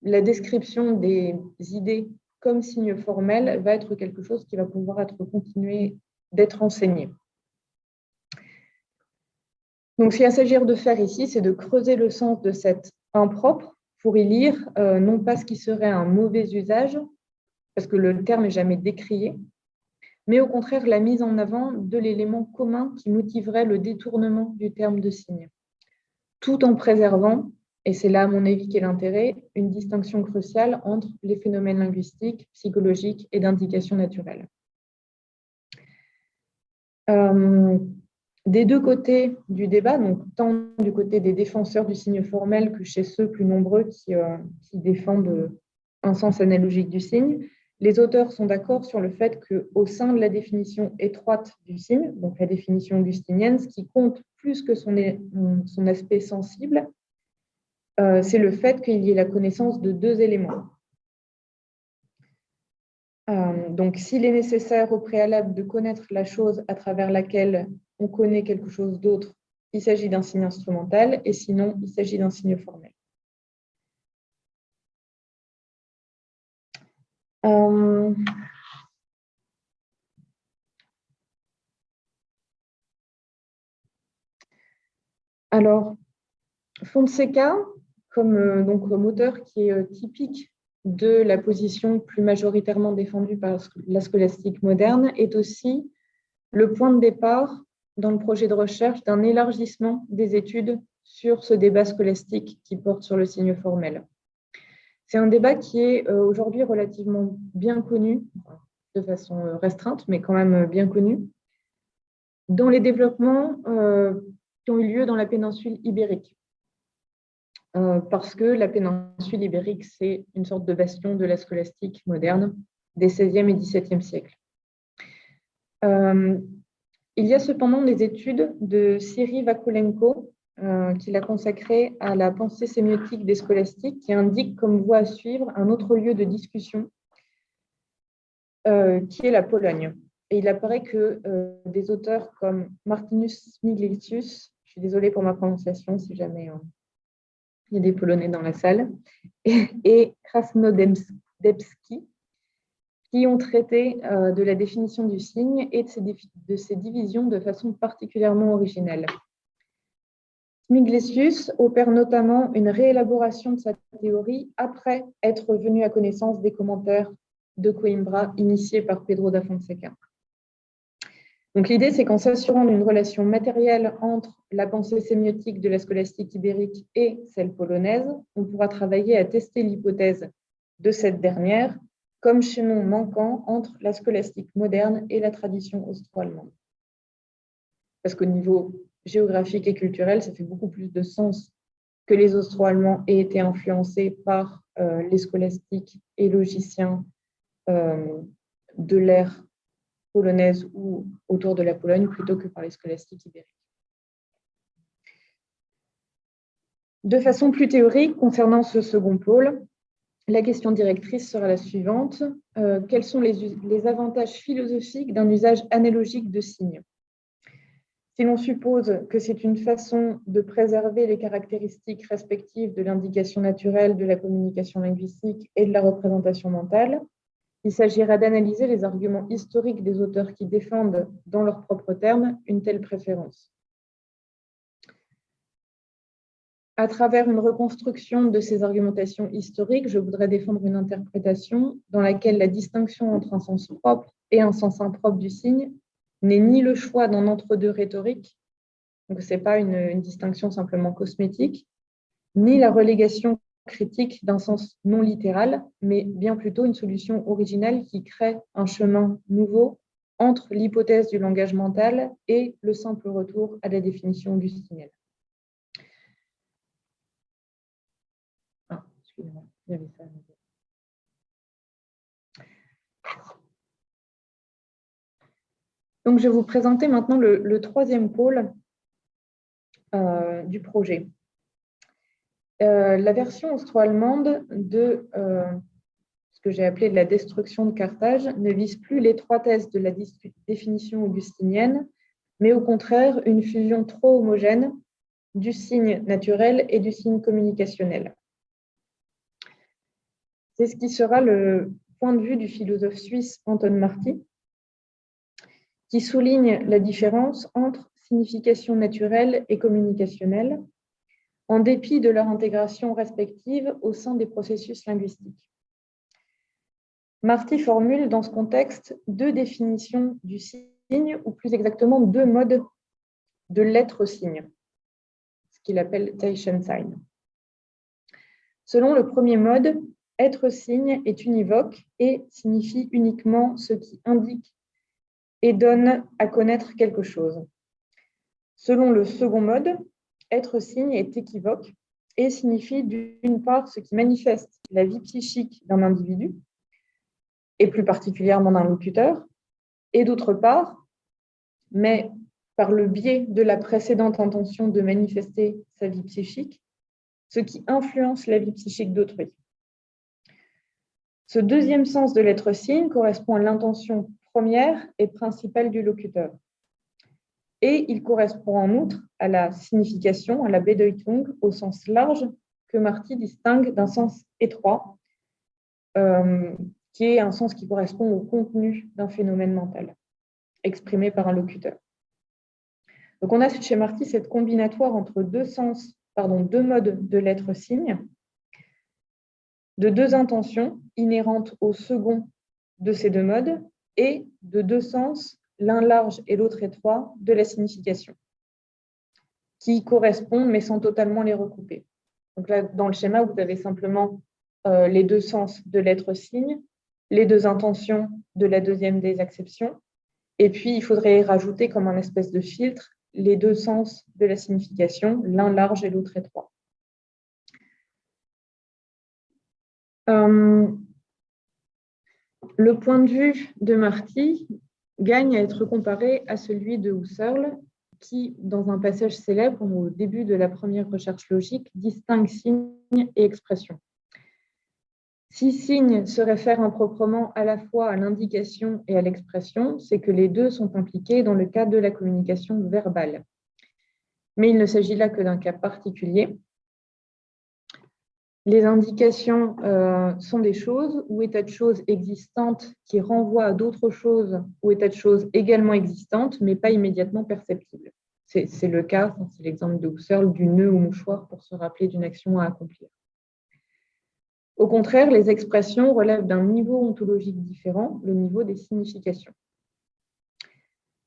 [SPEAKER 2] la description des idées comme signe formel va être quelque chose qui va pouvoir être continué d'être enseigné. Donc, ce qu'il va s'agir de faire ici, c'est de creuser le sens de cet impropre pour y lire non pas ce qui serait un mauvais usage, parce que le terme n'est jamais décrié, mais au contraire la mise en avant de l'élément commun qui motiverait le détournement du terme de signe, tout en préservant, et c'est là à mon avis qu'est l'intérêt, une distinction cruciale entre les phénomènes linguistiques, psychologiques et d'indication naturelle. Des deux côtés du débat, donc tant du côté des défenseurs du signe formel que chez ceux plus nombreux qui défendent un sens analogique du signe, les auteurs sont d'accord sur le fait qu'au sein de la définition étroite du signe, donc la définition augustinienne, ce qui compte plus que son aspect sensible, c'est le fait qu'il y ait la connaissance de 2 éléments. Donc, s'il est nécessaire au préalable de connaître la chose à travers laquelle on connaît quelque chose d'autre, il s'agit d'un signe instrumental, et sinon, il s'agit d'un signe formel. Alors, Fonseca, comme auteur qui est typique de la position plus majoritairement défendue par la scolastique moderne est aussi le point de départ dans le projet de recherche d'un élargissement des études sur ce débat scolastique qui porte sur le signe formel. C'est un débat qui est aujourd'hui relativement bien connu, de façon restreinte, mais quand même bien connu, dans les développements qui ont eu lieu dans la péninsule ibérique. Parce que la péninsule ibérique, c'est une sorte de bastion de la scolastique moderne des XVIe et XVIIe siècles. Il y a cependant des études de Siri Vakulenko qu'il a consacrées à la pensée sémiotique des scolastiques qui indiquent comme voie à suivre un autre lieu de discussion qui est la Pologne. Et il apparaît que des auteurs comme Martinus Smiglesius, je suis désolée pour ma prononciation si jamais il y a des Polonais dans la salle, et Krasnodębski, qui ont traité de la définition du signe et de ses divisions de façon particulièrement originale. Smiglesius opère notamment une réélaboration de sa théorie après être venu à connaissance des commentaires de Coimbra initiés par Pedro da Fonseca. Donc l'idée, c'est qu'en s'assurant d'une relation matérielle entre la pensée sémiotique de la scolastique ibérique et celle polonaise, on pourra travailler à tester l'hypothèse de cette dernière comme chaînon manquant entre la scolastique moderne et la tradition austro-allemande. Parce qu'au niveau géographique et culturel, ça fait beaucoup plus de sens que les Austro-Allemands aient été influencés par les scolastiques et logiciens de l'ère polonaise ou autour de la Pologne plutôt que par les scolastiques ibériques. De façon plus théorique, concernant ce second pôle, la question directrice sera la suivante. Quels sont les avantages philosophiques d'un usage analogique de signes ? Si l'on suppose que c'est une façon de préserver les caractéristiques respectives de l'indication naturelle, de la communication linguistique et de la représentation mentale, il s'agira d'analyser les arguments historiques des auteurs qui défendent, dans leurs propres termes, une telle préférence. À travers une reconstruction de ces argumentations historiques, je voudrais défendre une interprétation dans laquelle la distinction entre un sens propre et un sens impropre du signe n'est ni le choix d'un entre-deux rhétorique, donc ce n'est pas une distinction simplement cosmétique, ni la relégation critique d'un sens non littéral, mais bien plutôt une solution originale qui crée un chemin nouveau entre l'hypothèse du langage mental et le simple retour à la définition augustinienne. Excusez-moi, il y avait ça. Donc, je vais vous présenter maintenant le troisième pôle du projet. La version austro-allemande de ce que j'ai appelé la destruction de Carthage ne vise plus l'étroitesse de la définition augustinienne, mais au contraire une fusion trop homogène du signe naturel et du signe communicationnel. C'est ce qui sera le point de vue du philosophe suisse Anton Marti, qui souligne la différence entre signification naturelle et communicationnelle, en dépit de leur intégration respective au sein des processus linguistiques. Marti formule dans ce contexte deux définitions du signe, ou plus exactement deux modes de l'être-signe, ce qu'il appelle Zeichensein. Selon le premier mode, être-signe est univoque et signifie uniquement ce qui indique et donne à connaître quelque chose. Selon le second mode, être-signe est équivoque et signifie d'une part ce qui manifeste la vie psychique d'un individu, et plus particulièrement d'un locuteur, et d'autre part, mais par le biais de la précédente intention de manifester sa vie psychique, ce qui influence la vie psychique d'autrui. Ce deuxième sens de l'être-signe correspond à l'intention première et principale du locuteur. Et il correspond en outre à la signification, à la Bedeutung, au sens large, que Marti distingue d'un sens étroit, qui est un sens qui correspond au contenu d'un phénomène mental, exprimé par un locuteur. Donc on a chez Marti cette combinatoire entre deux modes de l'être-signe, de deux intentions inhérentes au second de ces deux modes et de deux sens, l'un large et l'autre étroit, de la signification, qui correspondent mais sans totalement les recouper. Donc là, dans le schéma, vous avez simplement les deux sens de l'être signe, les deux intentions de la deuxième des acceptions, et puis il faudrait rajouter comme un espèce de filtre les deux sens de la signification, l'un large et l'autre étroit. Le point de vue de Marty gagne à être comparé à celui de Husserl, qui, dans un passage célèbre au début de la première recherche logique, distingue signe et expression. Si signe se réfère improprement à la fois à l'indication et à l'expression, c'est que les deux sont impliqués dans le cadre de la communication verbale. Mais il ne s'agit là que d'un cas particulier. Les indications sont des choses ou états de choses existantes qui renvoient à d'autres choses ou états de choses également existantes, mais pas immédiatement perceptibles. C'est le cas, c'est l'exemple de Husserl, du nœud au mouchoir pour se rappeler d'une action à accomplir. Au contraire, les expressions relèvent d'un niveau ontologique différent, le niveau des significations.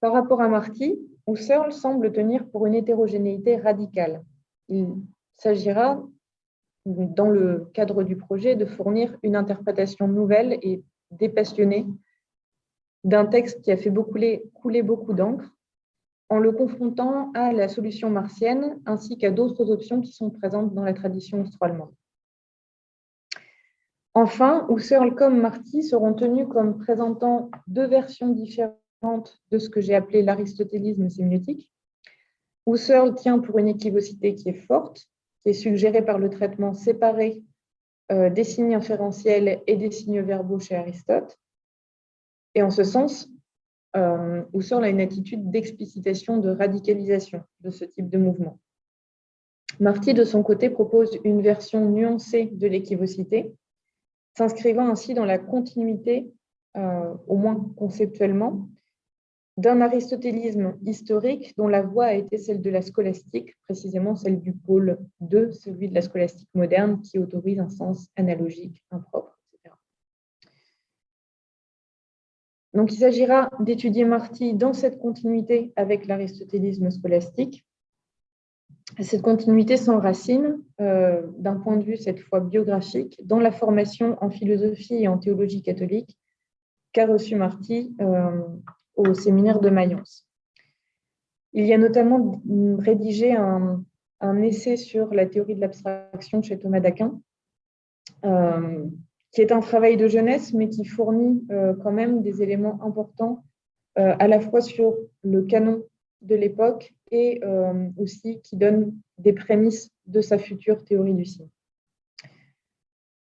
[SPEAKER 2] Par rapport à Marty, Husserl semble tenir pour une hétérogénéité radicale. Il s'agira, dans le cadre du projet, de fournir une interprétation nouvelle et dépassionnée d'un texte qui a fait couler beaucoup d'encre, en le confrontant à la solution martienne ainsi qu'à d'autres options qui sont présentes dans la tradition austro-allemande. Enfin, Husserl comme Marty seront tenus comme présentant deux versions différentes de ce que j'ai appelé l'aristotélisme sémiotique. Husserl tient pour une équivocité qui est forte, qui est suggérée par le traitement séparé des signes inférentiels et des signes verbaux chez Aristote. Et en ce sens, Husserl a une attitude d'explicitation, de radicalisation de ce type de mouvement. Marty, de son côté, propose une version nuancée de l'équivocité, s'inscrivant ainsi dans la continuité, au moins conceptuellement, d'un aristotélisme historique dont la voie a été celle de la scolastique, précisément celle du pôle 2, celui de la scolastique moderne, qui autorise un sens analogique, impropre, etc. Donc, il s'agira d'étudier Marty dans cette continuité avec l'aristotélisme scolastique. Cette continuité s'enracine, d'un point de vue cette fois biographique, dans la formation en philosophie et en théologie catholique qu'a reçu Marty au séminaire de Mayence. Il y a notamment rédigé un essai sur la théorie de l'abstraction chez Thomas d'Aquin, qui est un travail de jeunesse, mais qui fournit quand même des éléments importants à la fois sur le canon de l'époque et aussi qui donne des prémices de sa future théorie du signe.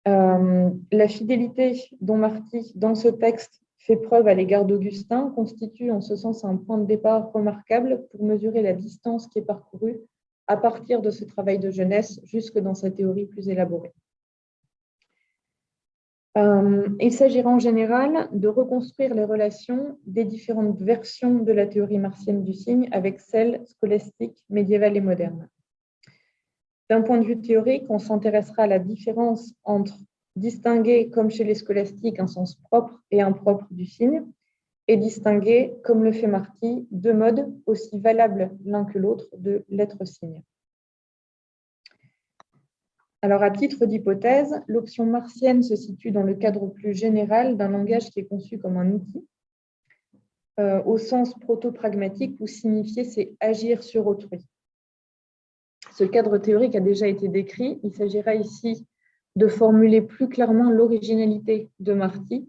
[SPEAKER 2] La fidélité dont Marty, dans ce texte, fait preuve à l'égard d'Augustin constitue en ce sens un point de départ remarquable pour mesurer la distance qui est parcourue à partir de ce travail de jeunesse jusque dans sa théorie plus élaborée. Il s'agira en général de reconstruire les relations des différentes versions de la théorie martienne du signe avec celles scolastiques, médiévales et modernes. D'un point de vue théorique, on s'intéressera à la différence entre distinguer, comme chez les scolastiques, un sens propre et impropre du signe, et distinguer, comme le fait Marty, deux modes aussi valables l'un que l'autre de l'être-signe. Alors, à titre d'hypothèse, l'option martienne se situe dans le cadre plus général d'un langage qui est conçu comme un outil, au sens proto-pragmatique où signifier, c'est agir sur autrui. Ce cadre théorique a déjà été décrit. Il s'agira ici de formuler plus clairement l'originalité de Marty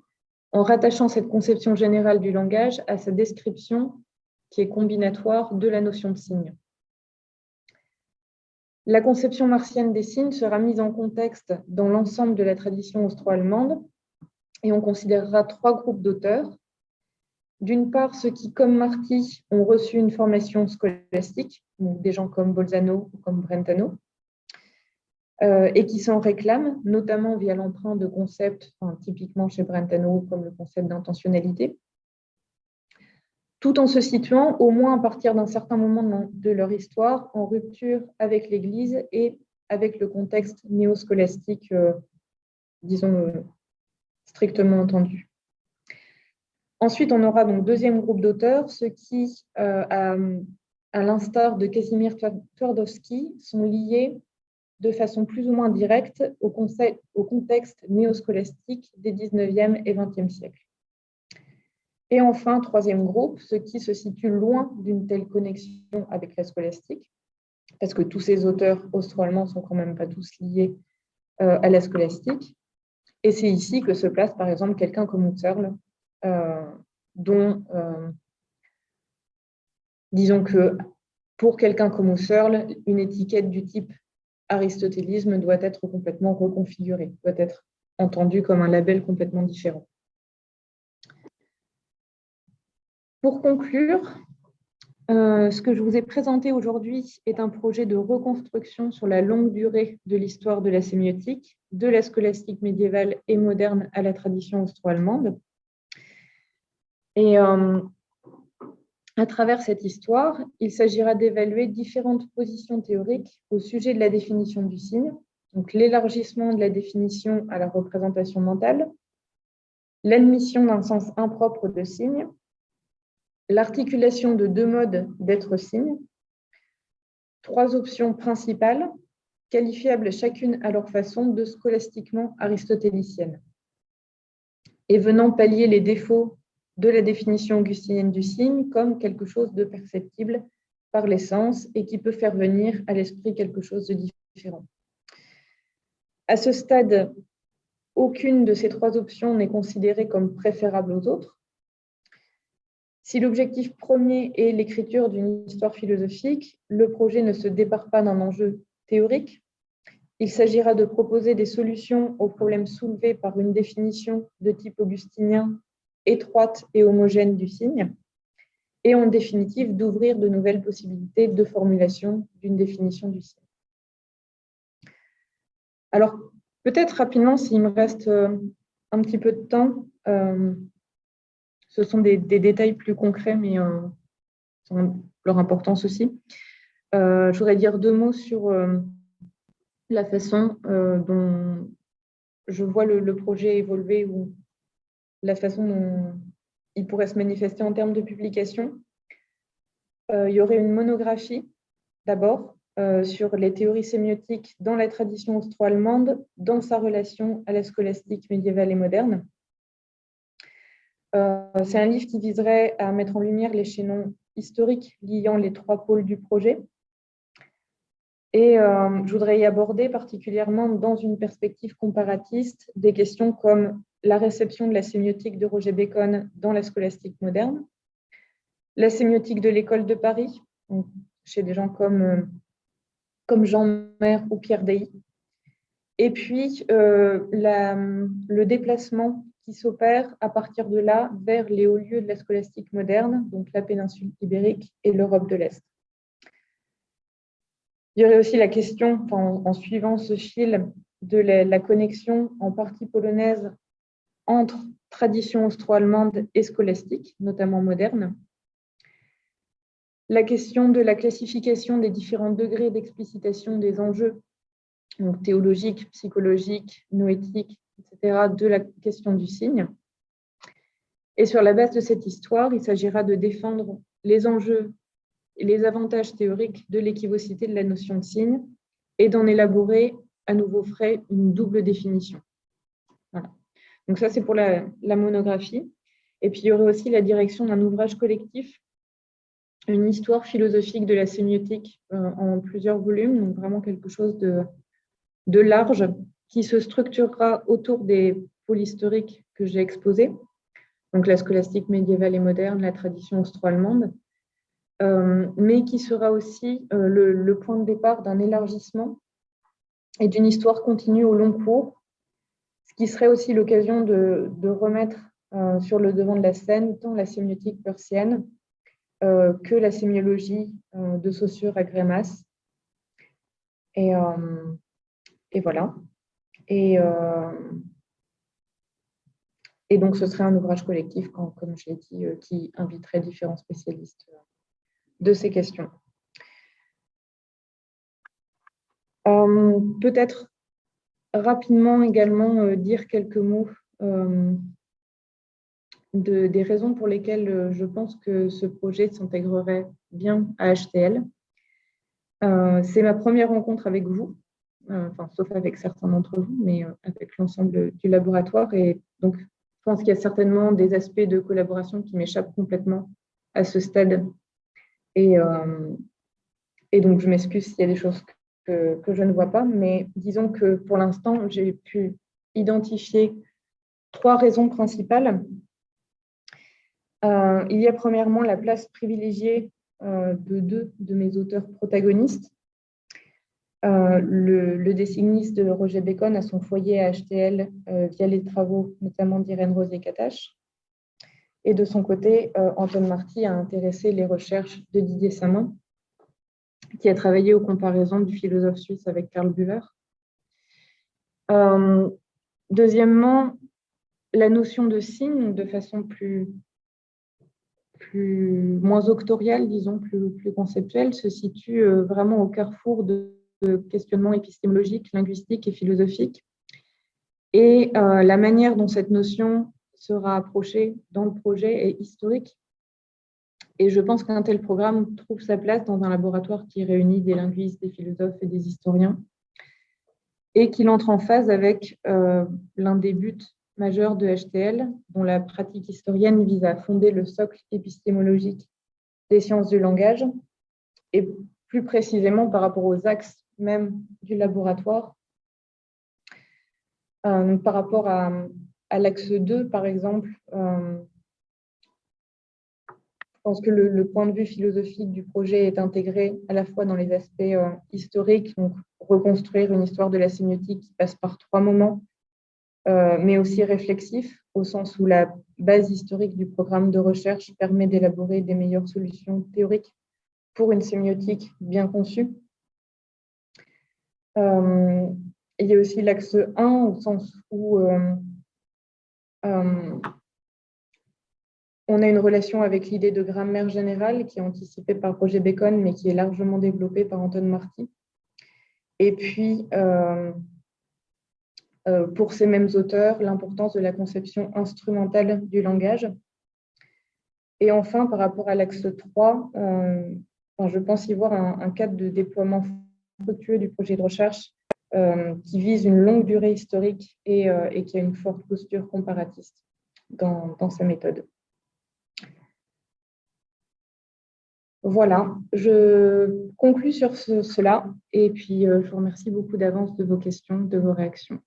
[SPEAKER 2] en rattachant cette conception générale du langage à sa description qui est combinatoire de la notion de signe. La conception martienne des signes sera mise en contexte dans l'ensemble de la tradition austro-allemande et on considérera trois groupes d'auteurs. D'une part, ceux qui, comme Marty, ont reçu une formation scolastique, donc des gens comme Bolzano ou comme Brentano, et qui s'en réclament, notamment via l'emprunt de concepts, typiquement chez Brentano, comme le concept d'intentionnalité, tout en se situant, au moins à partir d'un certain moment de leur histoire, en rupture avec l'Église et avec le contexte néo-scolastique disons, strictement entendu. Ensuite, on aura donc deuxième groupe d'auteurs, ceux qui, à l'instar de Casimir Twardowski, sont liés de façon plus ou moins directe au contexte néoscolastique des 19e et 20e siècles. Et enfin, troisième groupe, ceux qui se situent loin d'une telle connexion avec la scolastique, parce que tous ces auteurs austro-allemands ne sont quand même pas tous liés à la scolastique. Et c'est ici que se place, par exemple, quelqu'un comme Husserl, dont, disons que pour quelqu'un comme Husserl, une étiquette du type aristotélisme doit être complètement reconfigurée, doit être entendue comme un label complètement différent. Pour conclure, ce que je vous ai présenté aujourd'hui est un projet de reconstruction sur la longue durée de l'histoire de la sémiotique, de la scolastique médiévale et moderne à la tradition austro-allemande. Et à travers cette histoire, il s'agira d'évaluer différentes positions théoriques au sujet de la définition du signe, donc l'élargissement de la définition à la représentation mentale, l'admission d'un sens impropre de signe, l'articulation de deux modes d'être-signe, trois options principales, qualifiables chacune à leur façon de scolastiquement aristotélicienne, et venant pallier les défauts de la définition augustinienne du signe comme quelque chose de perceptible par les sens et qui peut faire venir à l'esprit quelque chose de différent. À ce stade, aucune de ces trois options n'est considérée comme préférable aux autres. Si l'objectif premier est l'écriture d'une histoire philosophique, le projet ne se départ pas d'un enjeu théorique. Il s'agira de proposer des solutions aux problèmes soulevés par une définition de type augustinien étroite et homogène du signe, et en définitive d'ouvrir de nouvelles possibilités de formulation d'une définition du signe. Alors, peut-être rapidement, s'il me reste un petit peu de temps, ce sont des détails plus concrets, mais ont leur importance aussi. Je voudrais dire deux mots sur la façon dont je vois le projet évoluer ou la façon dont il pourrait se manifester en termes de publication. Il y aurait une monographie, d'abord, sur les théories sémiotiques dans la tradition austro-allemande, dans sa relation à la scolastique médiévale et moderne. C'est un livre qui viserait à mettre en lumière les chaînons historiques liant les trois pôles du projet. Et je voudrais y aborder particulièrement dans une perspective comparatiste des questions comme la réception de la sémiotique de Roger Bacon dans la scolastique moderne, la sémiotique de l'école de Paris, donc chez des gens comme Jean Maire ou Pierre Dailly, et puis le déplacement qui s'opère à partir de là vers les hauts lieux de la scolastique moderne, donc la péninsule ibérique et l'Europe de l'Est. Il y aurait aussi la question, en suivant ce fil, de la connexion en partie polonaise entre tradition austro-allemande et scolastique, notamment moderne. La question de la classification des différents degrés d'explicitation des enjeux, donc théologiques, psychologiques, noétiques, etc., de la question du signe. Et sur la base de cette histoire, il s'agira de défendre les enjeux et les avantages théoriques de l'équivocité de la notion de signe et d'en élaborer à nouveau frais une double définition. Voilà. Donc ça, c'est pour la monographie. Et puis, il y aurait aussi la direction d'un ouvrage collectif, une histoire philosophique de la sémiotique en plusieurs volumes, donc vraiment quelque chose de large qui se structurera autour des pôles historiques que j'ai exposés, donc la scolastique médiévale et moderne, la tradition austro-allemande, mais qui sera aussi le point de départ d'un élargissement et d'une histoire continue au long cours, ce qui serait aussi l'occasion de remettre sur le devant de la scène tant la sémiotique persienne que la sémiologie de Saussure à Grémas. Et voilà. Et donc, ce serait un ouvrage collectif, comme je l'ai dit, qui inviterait différents spécialistes de ces questions. Peut-être rapidement également dire quelques mots des raisons pour lesquelles je pense que ce projet s'intégrerait bien à HTL. C'est ma première rencontre avec vous, sauf avec certains d'entre vous, mais avec l'ensemble du laboratoire. Et donc, je pense qu'il y a certainement des aspects de collaboration qui m'échappent complètement à ce stade. Et donc, je m'excuse s'il y a des choses que je ne vois pas, mais disons que pour l'instant, j'ai pu identifier 3 raisons principales. Il y a premièrement la place privilégiée de 2 de mes auteurs protagonistes. Le dessiniste de Roger Bacon a son foyer à HTL via les travaux notamment d'Irène Rosier-Katache. Et de son côté, Antoine Marty a intéressé les recherches de Didier Samin, qui a travaillé aux comparaisons du philosophe suisse avec Karl Bühler. Deuxièmement, la notion de signe, de façon moins octoriale, disons, plus conceptuelle, se situe vraiment au carrefour de questionnements épistémologiques, linguistiques et philosophiques. Et la manière dont cette notion sera approchée dans le projet est historique. Et je pense qu'un tel programme trouve sa place dans un laboratoire qui réunit des linguistes, des philosophes et des historiens, et qu'il entre en phase avec l'un des buts majeurs de HTL, dont la pratique historienne vise à fonder le socle épistémologique des sciences du langage, et plus précisément par rapport aux axes même du laboratoire. Par rapport à l'axe 2, par exemple, je pense que le point de vue philosophique du projet est intégré à la fois dans les aspects historiques, donc reconstruire une histoire de la sémiotique qui passe par 3 moments, mais aussi réflexif, au sens où la base historique du programme de recherche permet d'élaborer des meilleures solutions théoriques pour une sémiotique bien conçue. Il y a aussi l'axe 1, au sens où on a une relation avec l'idée de grammaire générale qui est anticipée par Roger Bacon, mais qui est largement développée par Antoine Marty. Et puis, pour ces mêmes auteurs, l'importance de la conception instrumentale du langage. Et enfin, par rapport à l'axe 3, je pense y voir un cadre de déploiement fructueux du projet de recherche qui vise une longue durée historique et qui a une forte posture comparatiste dans sa méthode. Voilà, je conclus sur cela et puis je vous remercie beaucoup d'avance de vos questions, de vos réactions.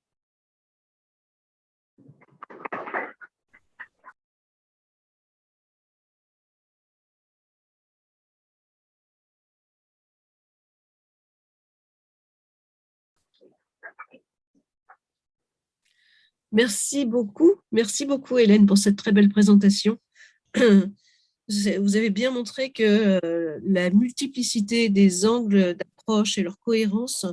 [SPEAKER 1] Merci beaucoup Hélène pour cette très belle présentation. Vous avez bien montré que la multiplicité des angles d'approche et leur cohérence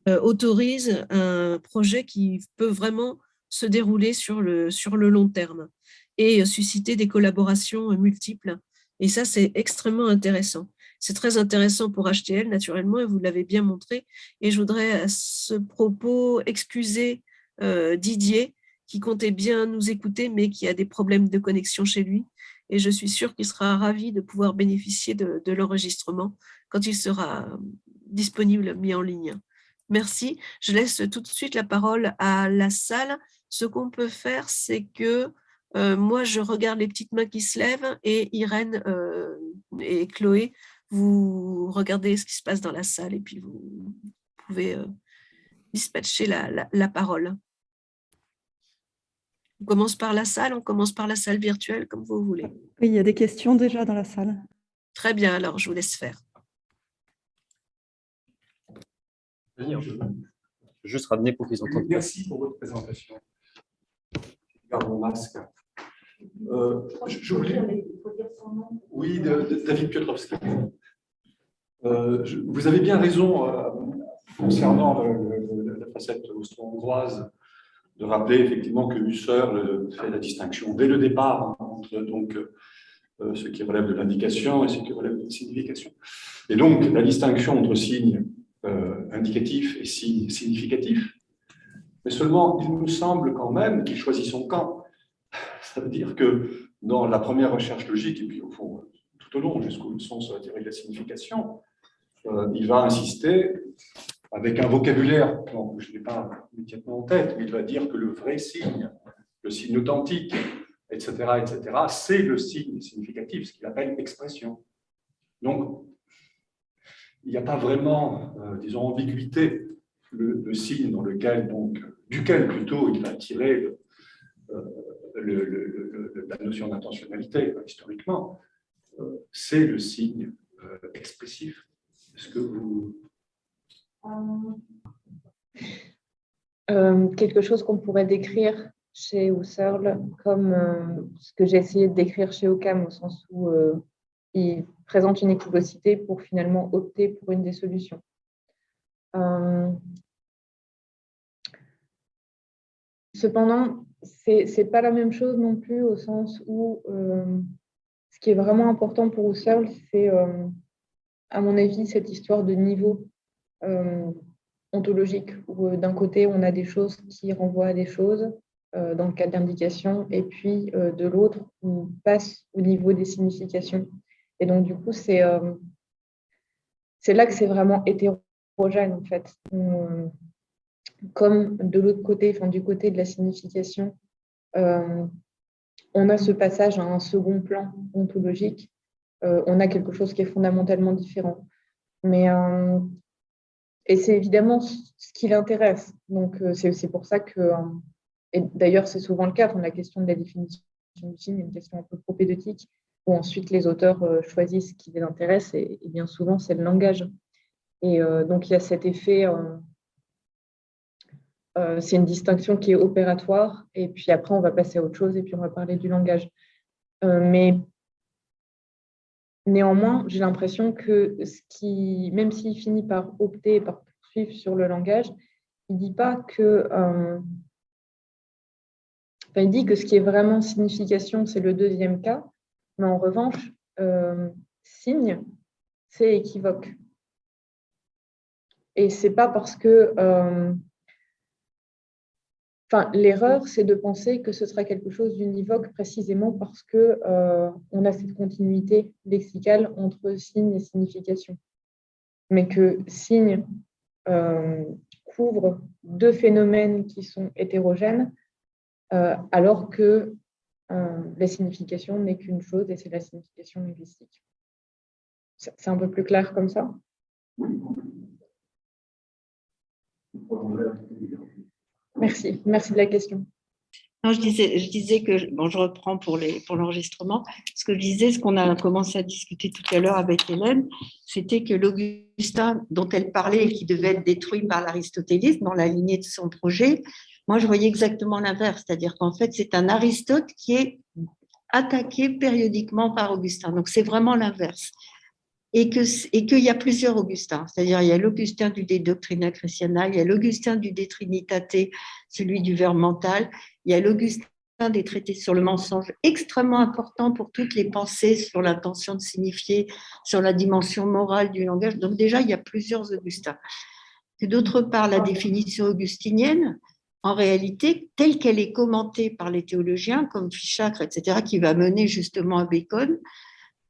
[SPEAKER 1] autorise un projet qui peut vraiment se dérouler sur le long terme et susciter des collaborations multiples. Et ça, c'est extrêmement intéressant. C'est très intéressant pour HTL, naturellement, et vous l'avez bien montré. Et je voudrais à ce propos excuser Didier, qui comptait bien nous écouter, mais qui a des problèmes de connexion chez lui. Et je suis sûre qu'il sera ravi de pouvoir bénéficier de l'enregistrement quand il sera disponible, mis en ligne. Merci. Je laisse tout de suite la parole à la salle. Ce qu'on peut faire, c'est que moi, je regarde les petites mains qui se lèvent et Irène et Chloé, vous regardez ce qui se passe dans la salle et puis vous pouvez dispatcher la parole. On commence par la salle, on commence par la salle virtuelle, comme vous voulez.
[SPEAKER 3] Oui, il y a des questions déjà dans la salle.
[SPEAKER 1] Très bien, alors je vous laisse faire.
[SPEAKER 4] Je vais juste ramener pour qu'ils entendent.
[SPEAKER 5] Merci pour votre présentation. Je garde mon masque. Je voulais... Oui, David Piotrowski. Vous avez bien raison concernant la facette austro-hongroise de rappeler effectivement que Husserl fait la distinction dès le départ entre donc, ce qui relève de l'indication et ce qui relève de la signification. Et donc, la distinction entre signe indicatif et signe significatif Mais seulement, il nous semble quand même qu'il choisit son camp. Ça veut dire que dans la première recherche logique, et puis au fond, tout au long, jusqu'aux leçons sur la théorie de la signification, il va insister avec un vocabulaire que je n'ai pas immédiatement en tête, mais il va dire que le vrai signe, le signe authentique, etc., c'est le signe significatif, ce qu'il appelle expression. Donc, il n'y a pas vraiment, disons, ambiguïté. Le signe dans lequel, donc, duquel plutôt il va tirer la notion d'intentionnalité, historiquement, c'est le signe expressif. Est-ce que vous...
[SPEAKER 2] Quelque chose qu'on pourrait décrire chez Husserl comme ce que j'ai essayé de décrire chez Occam, au sens où il présente une équivocité pour finalement opter pour une des solutions. Cependant, c'est pas la même chose non plus, au sens où ce qui est vraiment important pour Husserl, c'est, à mon avis, cette histoire de niveau ontologique, où d'un côté, on a des choses qui renvoient à des choses dans le cadre d'indication, et puis de l'autre, on passe au niveau des significations. Et donc, du coup, c'est là que c'est vraiment hétérogène, en fait. Comme de l'autre côté, enfin, du côté de la signification, on a ce passage à un second plan ontologique, on a quelque chose qui est fondamentalement différent. Mais, et c'est évidemment ce qui l'intéresse. Donc, c'est pour ça que, et d'ailleurs, c'est souvent le cas, dans la question de la définition du signe, une question un peu propédeutique, où ensuite les auteurs choisissent ce qui les intéresse, et bien souvent, c'est le langage. Et donc, il y a cet effet... c'est une distinction qui est opératoire, et puis après, on va passer à autre chose, et puis on va parler du langage. Mais néanmoins, j'ai l'impression que même s'il finit par opter et par poursuivre sur le langage, il dit pas que... il dit que ce qui est vraiment signification, c'est le deuxième cas, mais en revanche, signe, c'est équivoque. Et c'est pas parce que... l'erreur, c'est de penser que ce sera quelque chose d'univoque précisément parce qu'on a cette continuité lexicale entre signe et signification. Mais que signe couvre deux phénomènes qui sont hétérogènes, alors que la signification n'est qu'une chose, et c'est la signification linguistique. C'est un peu plus clair comme ça? Merci de la question.
[SPEAKER 6] Non, je disais que, bon, je reprends pour l'enregistrement, ce que je disais, ce qu'on a commencé à discuter tout à l'heure avec Hélène, c'était que l'Augustin dont elle parlait et qui devait être détruit par l'aristotélisme dans la lignée de son projet, moi je voyais exactement l'inverse, c'est-à-dire qu'en fait c'est un Aristote qui est attaqué périodiquement par Augustin, donc c'est vraiment l'inverse. Et qu'il y a plusieurs Augustins, c'est-à-dire il y a l'Augustin du De Doctrina Christiana, il y a l'Augustin du De Trinitate, celui du verbe mental, il y a l'Augustin des traités sur le mensonge, extrêmement important pour toutes les pensées sur l'intention de signifier, sur la dimension morale du langage. Donc déjà, il y a plusieurs Augustins. Et d'autre part, la définition augustinienne, en réalité, telle qu'elle est commentée par les théologiens, comme Fichacre, etc., qui va mener justement à Bacon,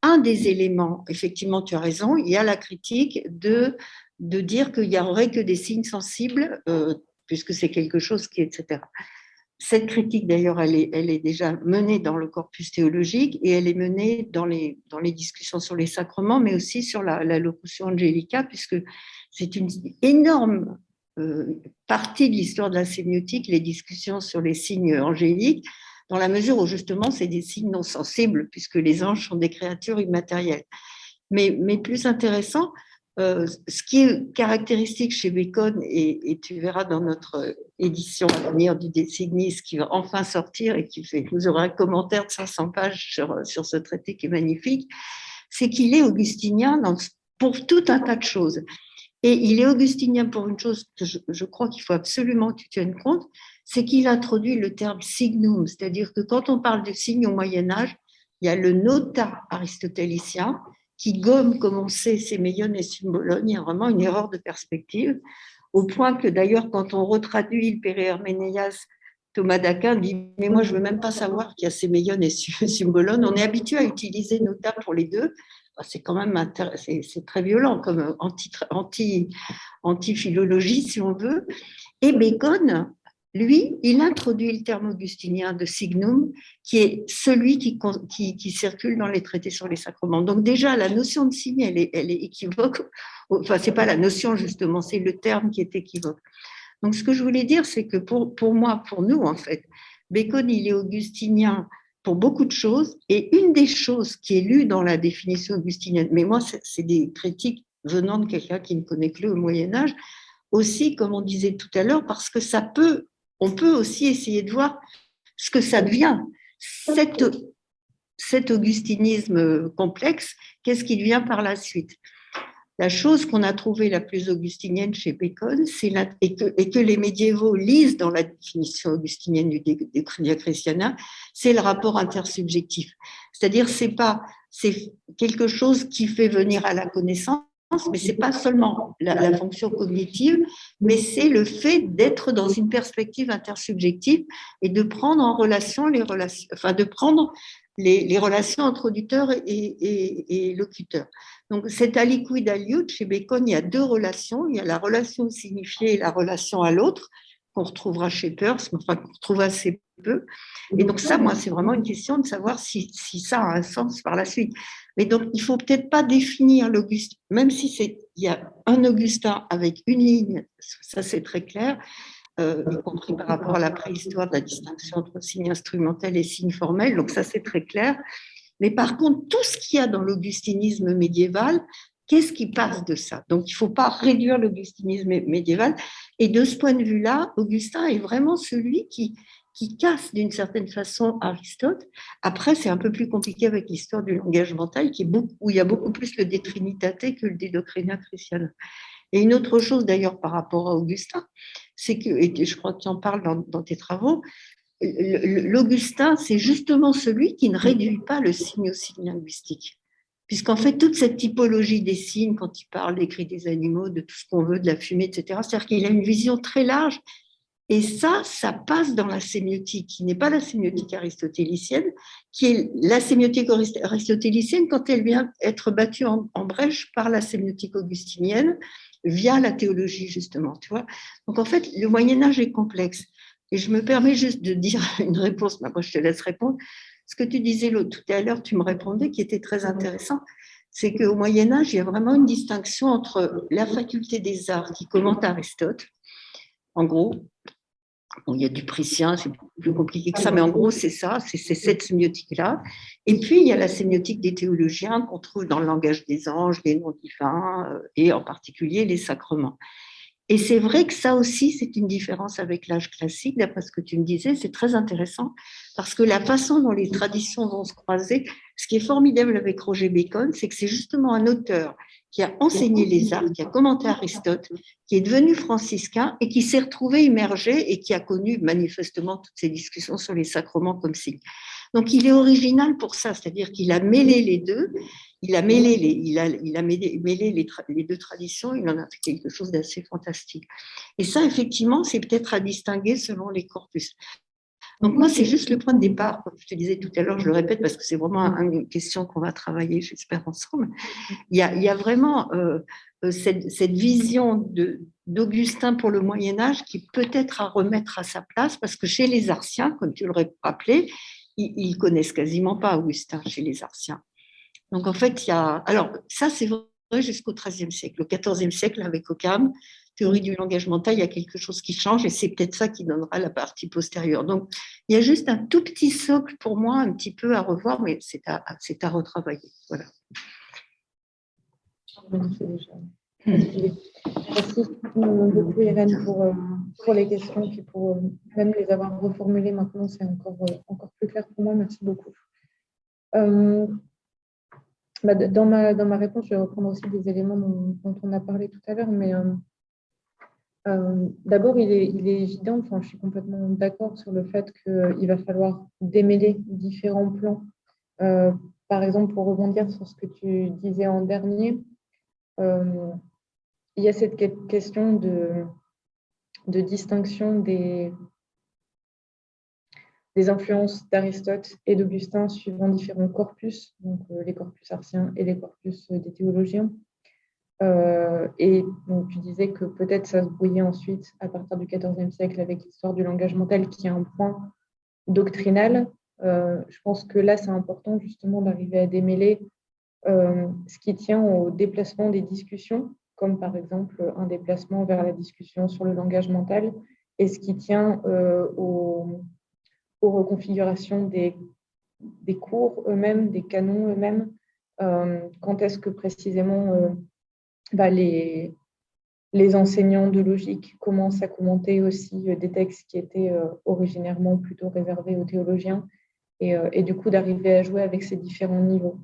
[SPEAKER 6] un des éléments, effectivement, tu as raison, il y a la critique de dire qu'il n'y aurait que des signes sensibles, puisque c'est quelque chose qui, etc. Cette critique, d'ailleurs, elle est déjà menée dans le corpus théologique et elle est menée dans les discussions sur les sacrements, mais aussi sur la locution angelica, puisque c'est une énorme partie de l'histoire de la sémiotique, les discussions sur les signes angéliques, dans la mesure où justement c'est des signes non sensibles, puisque les anges sont des créatures immatérielles. Mais plus intéressant, ce qui est caractéristique chez Bacon, et tu verras dans notre édition à venir du De Signis, qui va enfin sortir et qui vous aura un commentaire de 500 pages sur ce traité qui est magnifique, c'est qu'il est augustinien pour tout un tas de choses. Et il est augustinien pour une chose que je crois qu'il faut absolument que tu tiennes compte, c'est qu'il introduit le terme signum, c'est-à-dire que quand on parle de signe au Moyen-Âge, il y a le nota aristotélicien qui gomme, comme on sait, séméion et symbolon. Il y a vraiment une erreur de perspective. au point que d'ailleurs, quand on retraduit le Père-Herménéas, Thomas d'Aquin dit « Mais moi, je ne veux même pas savoir qu'il y a Séméion et Symbolone. » On est habitué à utiliser nos termes pour les deux. C'est quand même c'est très violent comme anti-philologie, si on veut. Et Bacon, lui, il introduit le terme augustinien de signum, qui est celui qui circule dans les traités sur les sacrements. Donc déjà, la notion de signe, elle est équivoque. Enfin, ce n'est pas la notion, justement, c'est le terme qui est équivoque. Donc, ce que je voulais dire, c'est que pour moi, pour nous, en fait, Bacon, il est augustinien pour beaucoup de choses. Et une des choses qui est lue dans la définition augustinienne, mais moi, c'est des critiques venant de quelqu'un qui ne connaît que le Moyen-Âge, aussi, comme on disait tout à l'heure, parce que on peut aussi essayer de voir ce que ça devient. Cet augustinisme complexe, qu'est-ce qui devient par la suite? La chose qu'on a trouvée la plus augustinienne chez Bacon, et que les médiévaux lisent dans la définition augustinienne du De Christiana, c'est le rapport intersubjectif. C'est-à-dire, c'est quelque chose qui fait venir à la connaissance, mais ce n'est pas seulement la fonction cognitive, mais c'est le fait d'être dans une perspective intersubjective et de prendre en relation les relations entre auditeur et locuteur. Donc, cet aliquid aliud, chez Bacon, il y a deux relations. Il y a la relation signifiée et la relation à l'autre, qu'on retrouvera chez Peirce, enfin, qu'on retrouve assez peu. Et donc, ça, moi, c'est vraiment une question de savoir si ça a un sens par la suite. Mais donc, il ne faut peut-être pas définir l'Augustin, même si il y a un Augustin avec une ligne, ça c'est très clair, y compris par rapport à la préhistoire de la distinction entre signe instrumentel et signe formel, donc ça c'est très clair. Mais par contre, tout ce qu'il y a dans l'augustinisme médiéval, qu'est-ce qui passe de ça? Donc, il ne faut pas réduire l'augustinisme médiéval. Et de ce point de vue-là, Augustin est vraiment celui qui casse d'une certaine façon Aristote. Après, c'est un peu plus compliqué avec l'histoire du langage mental, où il y a beaucoup plus le De Trinitate que le De Doctrina Christiana. Et une autre chose d'ailleurs par rapport à Augustin, c'est que, et je crois que tu en parles dans tes travaux, l'Augustin, c'est justement celui qui ne réduit pas le signe au signe linguistique. Puisqu'en fait, toute cette typologie des signes, quand il parle des cris des animaux, de tout ce qu'on veut, de la fumée, etc., c'est-à-dire qu'il a une vision très large. Et ça passe dans la sémiotique, qui n'est pas la sémiotique aristotélicienne, qui est la sémiotique aristotélicienne quand elle vient être battue en brèche par la sémiotique augustinienne via la théologie, justement. Tu vois. Donc, en fait, le Moyen-Âge est complexe. Et je me permets juste de dire une réponse, moi je te laisse répondre. Ce que tu disais tout à l'heure, tu me répondais, qui était très intéressant, c'est qu'au Moyen-Âge, il y a vraiment une distinction entre la faculté des arts qui commente Aristote, en gros. Bon, il y a du Priscien, c'est plus compliqué que ça, mais en gros, c'est ça, c'est cette sémiotique-là. Et puis, il y a la sémiotique des théologiens qu'on trouve dans le langage des anges, les noms divins, et en particulier les sacrements. Et c'est vrai que ça aussi, c'est une différence avec l'âge classique, d'après ce que tu me disais, c'est très intéressant, parce que la façon dont les traditions vont se croiser, ce qui est formidable avec Roger Bacon, c'est que c'est justement un auteur qui a enseigné les arts, qui a commenté Aristote, qui est devenu franciscain et qui s'est retrouvé immergé et qui a connu manifestement toutes ces discussions sur les sacrements comme signe. Donc, il est original pour ça, c'est-à-dire qu'il a mêlé les deux, il a mêlé les deux traditions, il en a fait quelque chose d'assez fantastique. Et ça, effectivement, c'est peut-être à distinguer selon les corpus. Donc, moi, c'est juste le point de départ, comme je te disais tout à l'heure, je le répète parce que c'est vraiment une question qu'on va travailler, j'espère, ensemble. Il y a vraiment cette vision d'Augustin pour le Moyen-Âge qui peut être à remettre à sa place, parce que chez les Arciens, comme tu l'aurais rappelé, ils connaissent quasiment pas Augustin chez les Arciens. Donc, en fait, alors, ça, c'est vrai jusqu'au XIIIe siècle. Au XIVe siècle, avec Occam, théorie du langage mental, il y a quelque chose qui change et c'est peut-être ça qui donnera la partie postérieure. Donc, il y a juste un tout petit socle pour moi, un petit peu à revoir, mais c'est à retravailler. Voilà.
[SPEAKER 2] Merci beaucoup, Irène, pour les questions, puis pour même les avoir reformulées maintenant, c'est encore plus clair pour moi. Merci beaucoup. Dans ma réponse, je vais reprendre aussi des éléments dont on a parlé tout à l'heure, mais d'abord, il est évident, enfin, je suis complètement d'accord sur le fait qu'il va falloir démêler différents plans. Par exemple, pour rebondir sur ce que tu disais en dernier, il y a cette question distinction des influences d'Aristote et d'Augustin suivant différents corpus, donc les corpus artiens et les corpus des théologiens. Et donc, tu disais que peut-être ça se brouillait ensuite à partir du XIVe siècle avec l'histoire du langage mental qui est un point doctrinal. Je pense que là, c'est important justement d'arriver à démêler ce qui tient au déplacement des discussions, comme par exemple un déplacement vers la discussion sur le langage mental, et ce qui tient aux reconfigurations des cours eux-mêmes, des canons eux-mêmes. Quand est-ce que précisément les enseignants de logique commencent à commenter aussi des textes qui étaient originairement plutôt réservés aux théologiens, et du coup d'arriver à jouer avec ces différents niveaux.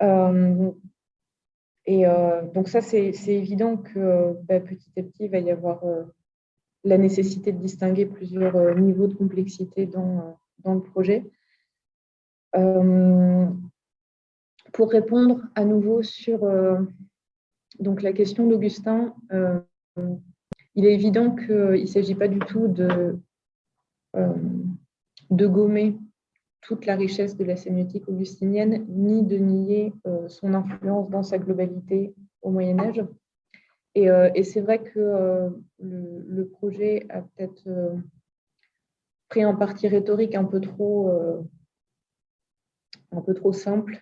[SPEAKER 2] Donc ça, c'est évident que petit à petit, il va y avoir la nécessité de distinguer plusieurs niveaux de complexité dans le projet. Pour répondre à nouveau sur donc la question d'Augustin, il est évident qu'il ne s'agit pas du tout de gommer toute la richesse de la sémiotique augustinienne, ni de nier son influence dans sa globalité au Moyen-Âge. Et c'est vrai que le projet a peut-être pris un parti rhétorique un peu trop simple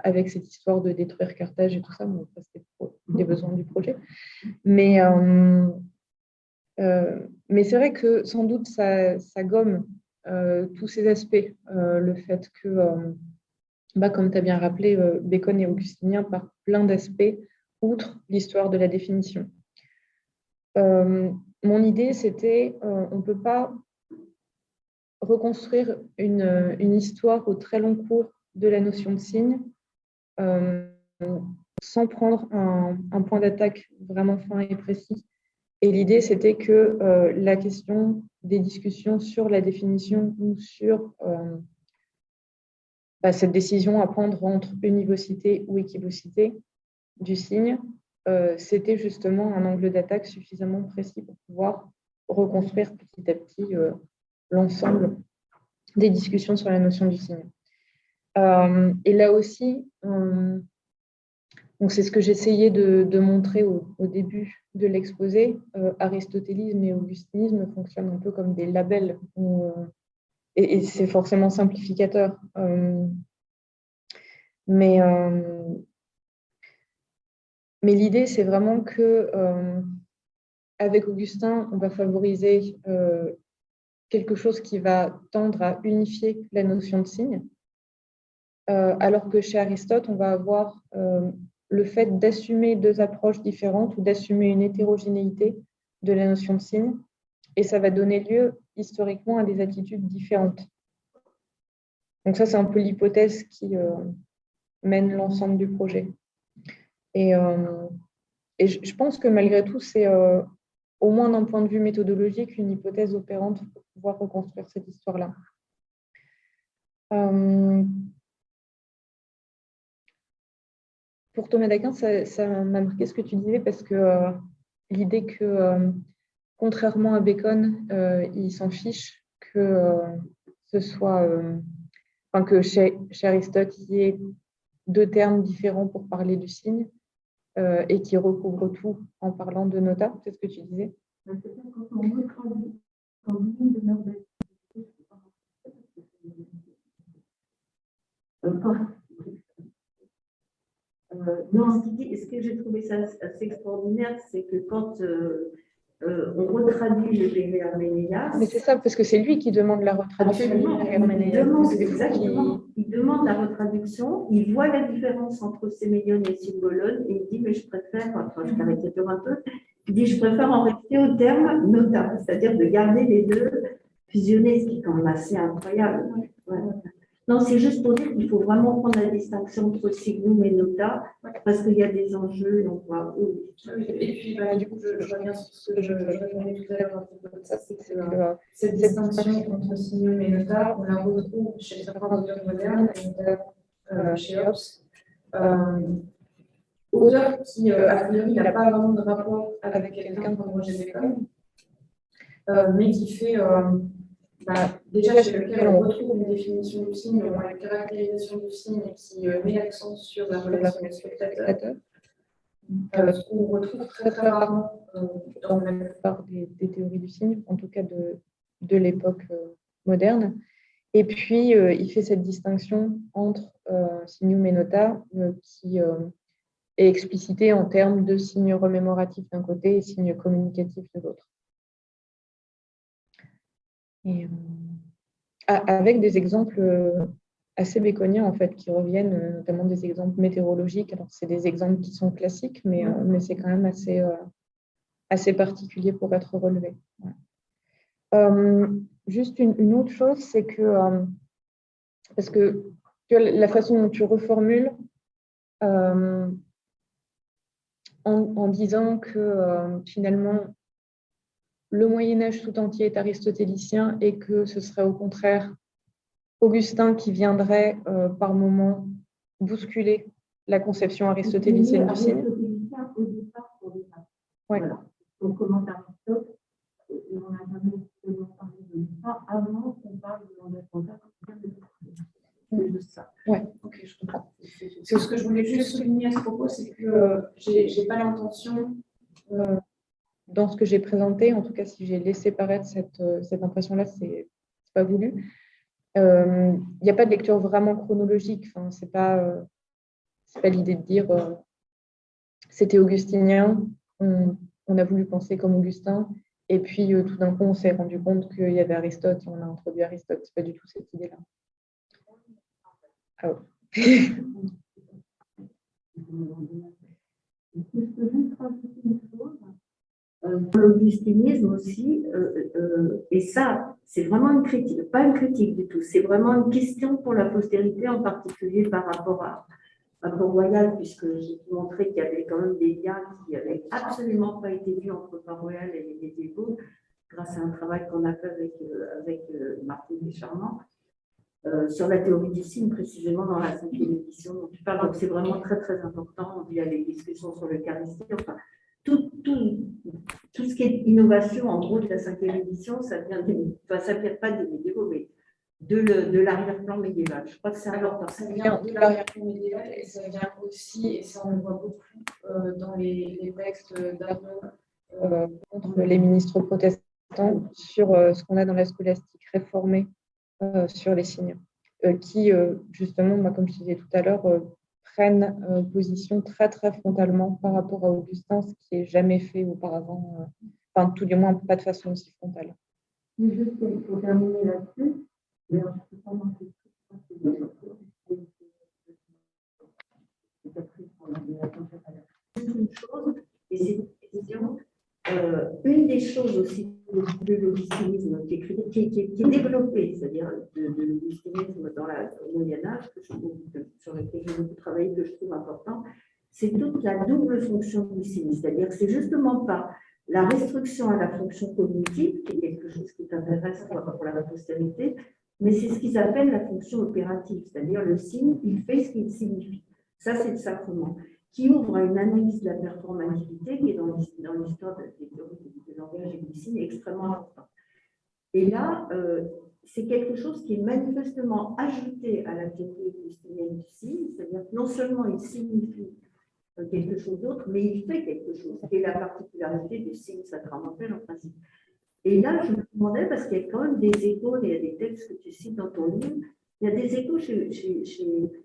[SPEAKER 2] avec cette histoire de détruire Carthage et tout ça. Bon, ça, c'était des besoins du projet. Mais c'est vrai que sans doute ça gomme tous ces aspects. Le fait que, comme tu as bien rappelé, Bacon est augustinien par plein d'aspects, outre l'histoire de la définition. Mon idée, c'était on ne peut pas reconstruire une histoire au très long cours de la notion de signe sans prendre un point d'attaque vraiment fin et précis. Et l'idée, c'était que la question des discussions sur la définition ou sur cette décision à prendre entre univocité ou équivocité du signe, c'était justement un angle d'attaque suffisamment précis pour pouvoir reconstruire petit à petit l'ensemble des discussions sur la notion du signe. Et là aussi, donc c'est ce que j'essayais de montrer au début de l'exposé. Aristotélisme et augustinisme fonctionnent un peu comme des labels, et c'est forcément simplificateur. Mais l'idée, c'est vraiment que avec Augustin, on va favoriser quelque chose qui va tendre à unifier la notion de signe, alors que chez Aristote, on va avoir le fait d'assumer deux approches différentes ou d'assumer une hétérogénéité de la notion de signe, et ça va donner lieu historiquement à des attitudes différentes. Donc ça, c'est un peu l'hypothèse qui mène l'ensemble du projet. Et je pense que malgré tout, c'est au moins d'un point de vue méthodologique, une hypothèse opérante pour pouvoir reconstruire cette histoire-là. Pour Thomas d'Aquin, ça m'a marqué ce que tu disais, parce que l'idée que, contrairement à Bacon, il s'en fiche que ce soit, que chez Aristote, il y ait deux termes différents pour parler du signe et qui recouvrent tout en parlant de nota. C'est ce que tu disais.
[SPEAKER 6] Non, ce que j'ai trouvé ça assez extraordinaire, c'est que quand on retraduit le Père Herménéas.
[SPEAKER 2] Mais c'est ça, parce que c'est lui qui demande la retraduction du Père Herménéas.
[SPEAKER 6] Il demande la retraduction, il voit la différence entre Séméion et Symbolon, et il dit, mais je préfère, enfin je caricature un peu, il dit, je préfère en rester au terme nota, c'est-à-dire de garder les deux fusionnés, ce qui est quand même assez incroyable. Ouais. Non, c'est juste pour dire qu'il faut vraiment prendre la distinction entre signum et nota, parce qu'il y a des enjeux, on voit.
[SPEAKER 2] Et puis, du coup, je reviens sur ce que je revenais tout à l'heure à propos de ça, c'est que cette distinction entre signum et nota, on la retrouve chez certains auteurs modernes, et notamment chez Hobbes. auteur qui, a priori, n'a pas vraiment de rapport avec quelqu'un comme Roger Bacon, mais qui fait, déjà chez lequel on retrouve une définition du signe, une caractérisation du signe qui met l'accent sur la relation au spectateur. Ce qu'on retrouve très très rarement dans la plupart des théories du signe, en tout cas de l'époque moderne. Et puis, il fait cette distinction entre signum et nota, qui est explicitée en termes de signes remémoratifs d'un côté et signes communicatifs de l'autre. Et, avec des exemples assez béconiens, en fait, qui reviennent, notamment des exemples météorologiques. Alors, c'est des exemples qui sont classiques, mais c'est quand même assez particulier pour être relevé. Ouais. Juste une autre chose, c'est que, parce que la façon dont tu reformules, en disant que finalement, le Moyen-Âge tout entier est aristotélicien et que ce serait au contraire Augustin qui viendrait par moment bousculer la conception aristotélicienne du signe. Ouais.
[SPEAKER 7] On commence Aristote et on n'a jamais parlé de ça avant qu'on parle de langage contact. C'est juste ça.
[SPEAKER 2] Ouais, ok, je comprends. C'est ce que je voulais juste souligner à ce propos, c'est que j'ai pas l'intention, dans ce que j'ai présenté, en tout cas si j'ai laissé paraître cette impression-là, c'est pas voulu. Il n'y a pas de lecture vraiment chronologique. Enfin, c'est pas l'idée de dire c'était augustinien, on a voulu penser comme Augustin, et puis tout d'un coup on s'est rendu compte qu'il y avait Aristote et on a introduit Aristote. C'est pas du tout cette idée-là. Ah ouais.
[SPEAKER 7] Je peux juste rajouter une chose. Pour l'augustinisme aussi, et ça, c'est vraiment une critique, pas une critique du tout, c'est vraiment une question pour la postérité, en particulier par rapport à Port-Royal, puisque j'ai montré qu'il y avait quand même des liens qui n'avaient absolument pas été vus entre Port-Royal et les médiévaux, grâce à un travail qu'on a fait avec Martin Descharmant, sur la théorie du signe, précisément dans la 5e édition dont tu parles. Donc c'est vraiment très très important. Il y a les discussions sur l'Eucharistie, enfin, tout ce qui est innovation, en gros, de la 5e édition, ça vient pas des médiévaux, mais de l'arrière-plan médiéval. Je crois que c'est important.
[SPEAKER 2] Ça vient de l'arrière-plan médiéval et ça vient aussi, et ça on le voit beaucoup dans les textes d'Arnaud contre les ministres protestants, sur ce qu'on a dans la scolastique réformée sur les signes, qui justement, comme je disais tout à l'heure, prennent position très très frontalement par rapport à Augustin, ce qui n'est jamais fait auparavant, enfin tout du moins pas de façon aussi frontale.
[SPEAKER 7] Mais juste pour terminer là-dessus, d'ailleurs, je peux pas manquer une chose, et c'est une question. Une des choses aussi de l'augustinisme qui est développée, c'est-à-dire de l'augustinisme dans le Moyen-Âge, sur lequel j'ai beaucoup travaillé, que je trouve important, c'est toute la double fonction du signe. C'est-à-dire que c'est justement pas la restriction à la fonction cognitive, qui est quelque chose qui t'intéresse pour la postérité, mais c'est ce qu'ils appellent la fonction opérative, c'est-à-dire le signe, il fait ce qu'il signifie. Ça, c'est le sacrement, qui ouvre à une analyse de la performativité qui est dans l'histoire des théories du langage et du signe extrêmement important. Et là, c'est quelque chose qui est manifestement ajouté à la théorie augustinienne du signe, c'est-à-dire que non seulement il signifie quelque chose d'autre, mais il fait quelque chose, qui est la particularité du signe sacramentel en principe. Et là, je me demandais, parce qu'il y a quand même des échos, il y a des textes que tu cites dans ton livre, il y a des échos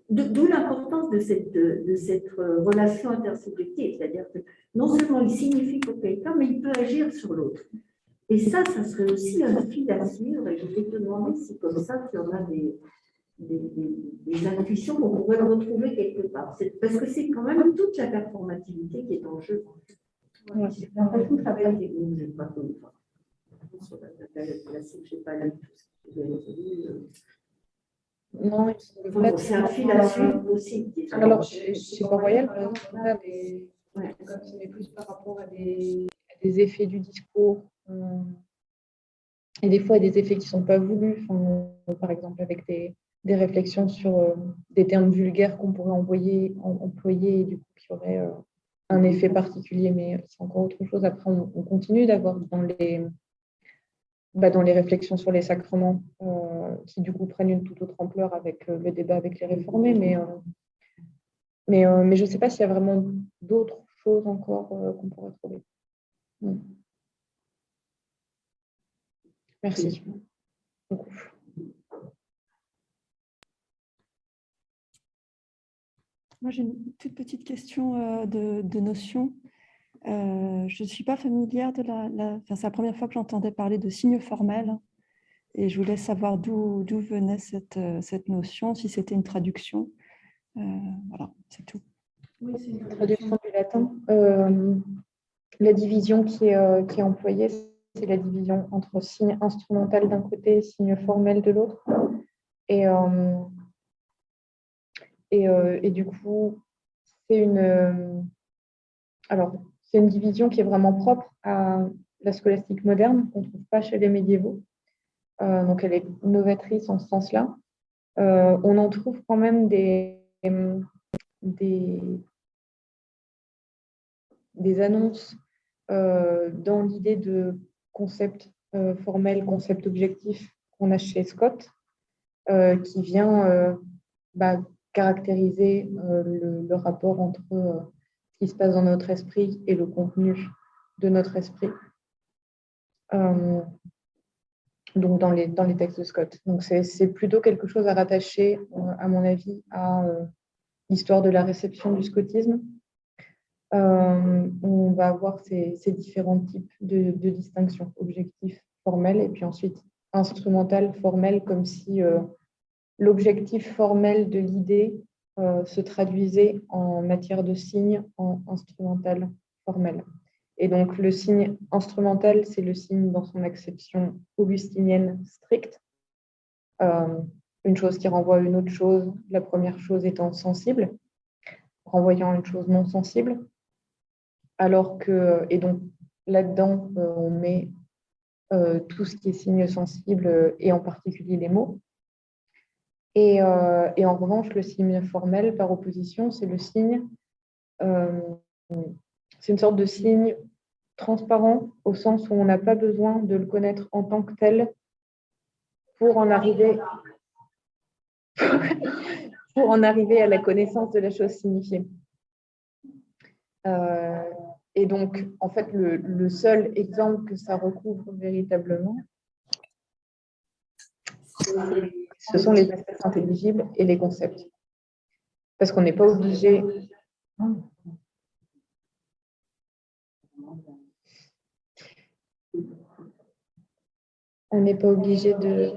[SPEAKER 7] d'où l'importance de cette relation intersubjective, c'est-à-dire que non seulement il signifie pour quelqu'un, mais il peut agir sur l'autre. Et ça serait aussi un fil à suivre, et je vais te demander si comme ça, tu en as des intuitions qu'on pourrait retrouver quelque part. Parce que c'est quand même toute la performativité qui est en jeu. Ouais, j'ai l'impression que ça va être des groupes, je n'ai pas connu. Sur la classique, je n'ai pas lu tout ce que vous avez dit.
[SPEAKER 2] Non,
[SPEAKER 7] c'est un fil à suivre aussi.
[SPEAKER 2] Alors, chez Port-Royal, par exemple, on a des. Comme c'est plus par rapport à des effets du discours, et des fois des effets qui ne sont pas voulus, par exemple avec des réflexions sur des termes vulgaires qu'on pourrait employer et du coup qui qui aurait un effet particulier, mais c'est encore autre chose. Après, on continue d'avoir dans les réflexions sur les sacrements, qui du coup prennent une toute autre ampleur avec le débat avec les réformés, mais je ne sais pas s'il y a vraiment d'autres choses encore qu'on pourrait trouver. Merci beaucoup.
[SPEAKER 3] Moi, j'ai une toute petite question de notion. Je ne suis pas familière de enfin, c'est la première fois que j'entendais parler de signes formels et je voulais savoir d'où venait cette notion, si c'était une traduction. Voilà, c'est tout.
[SPEAKER 2] Oui, c'est une traduction du latin. La division qui est employée, c'est la division entre signe instrumental d'un côté et signe formel de l'autre. Et du coup, c'est une division qui est vraiment propre à la scolastique moderne, qu'on ne trouve pas chez les médiévaux. Donc, elle est novatrice en ce sens-là. On en trouve quand même des annonces dans l'idée de concept formel, concept objectif qu'on a chez Scott, qui vient caractériser le rapport entre ce qui se passe dans notre esprit et le contenu de notre esprit. Donc dans les textes de Scott. Donc c'est plutôt quelque chose à rattacher, à mon avis, à l'histoire de la réception du scottisme. On va avoir ces différents types de distinctions, objectif, formel, et puis ensuite instrumental, formel, comme si l'objectif formel de l'idée se traduisait en matière de signe en instrumental formel. Et donc, le signe instrumental, c'est le signe dans son acception augustinienne stricte. Une chose qui renvoie à une autre chose, la première chose étant sensible, renvoyant à une chose non sensible. Alors que, et donc, là-dedans, on met tout ce qui est signe sensible et en particulier les mots. Et en revanche, le signe formel, par opposition, c'est le signe, c'est une sorte de signe transparent au sens où on n'a pas besoin de le connaître en tant que tel pour en arriver à la connaissance de la chose signifiée. Et donc, en fait, le seul exemple que ça recouvre véritablement, ce sont les espèces intelligibles et les concepts. Parce qu'on n'est pas obligé... On n'est pas obligé de...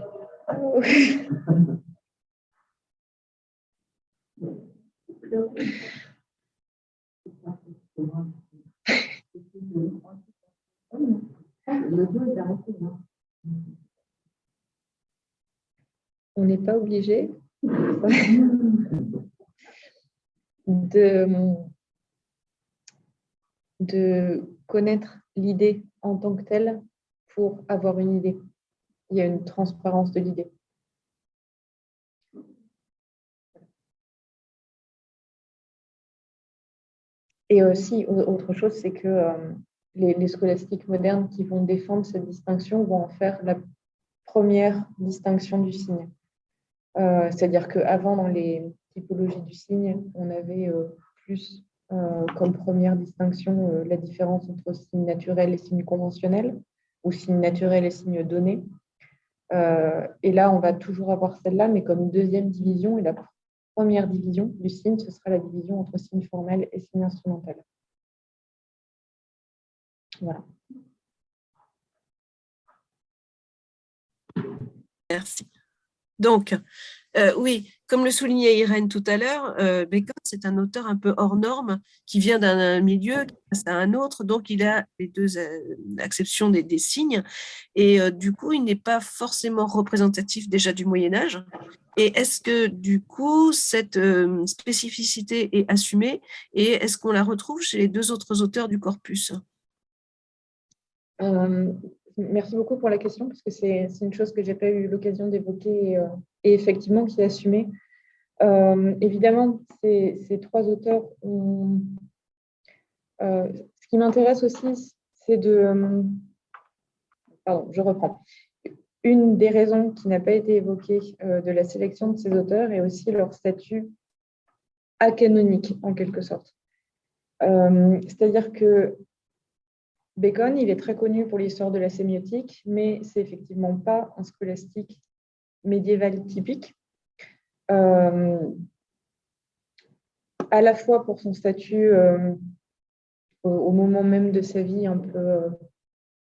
[SPEAKER 2] On n'est pas obligé de connaître l'idée en tant que telle pour avoir une idée. Il y a une transparence de l'idée. Et aussi, autre chose, c'est que les scolastiques modernes qui vont défendre cette distinction vont en faire la première distinction du signe. C'est-à-dire qu'avant, dans les typologies du signe, on avait plus comme première distinction la différence entre signe naturel et signe conventionnel, ou signe naturel et signe donné. Et là, on va toujours avoir celle-là, mais comme deuxième division, et la première division du signe, ce sera la division entre signe formel et signe instrumental. Voilà.
[SPEAKER 1] Merci. Donc, oui, comme le soulignait Irène tout à l'heure, Bacon, c'est un auteur un peu hors norme qui vient d'un milieu, qui passe à un autre, donc il a les deux acceptions des signes, et du coup, il n'est pas forcément représentatif déjà du Moyen-Âge. Et est-ce que, du coup, cette spécificité est assumée, et est-ce qu'on la retrouve chez les deux autres auteurs du corpus ?
[SPEAKER 2] Merci beaucoup pour la question, parce que c'est une chose que je n'ai pas eu l'occasion d'évoquer et effectivement qui est assumée. Évidemment, ces trois auteurs ont… ce qui m'intéresse aussi, c'est de… pardon, je reprends. Une des raisons qui n'a pas été évoquée de la sélection de ces auteurs est aussi leur statut acanonique, en quelque sorte. C'est-à-dire que Bacon, il est très connu pour l'histoire de la sémiotique, mais c'est effectivement pas un scolastique médiéval typique. À la fois pour son statut au moment même de sa vie un peu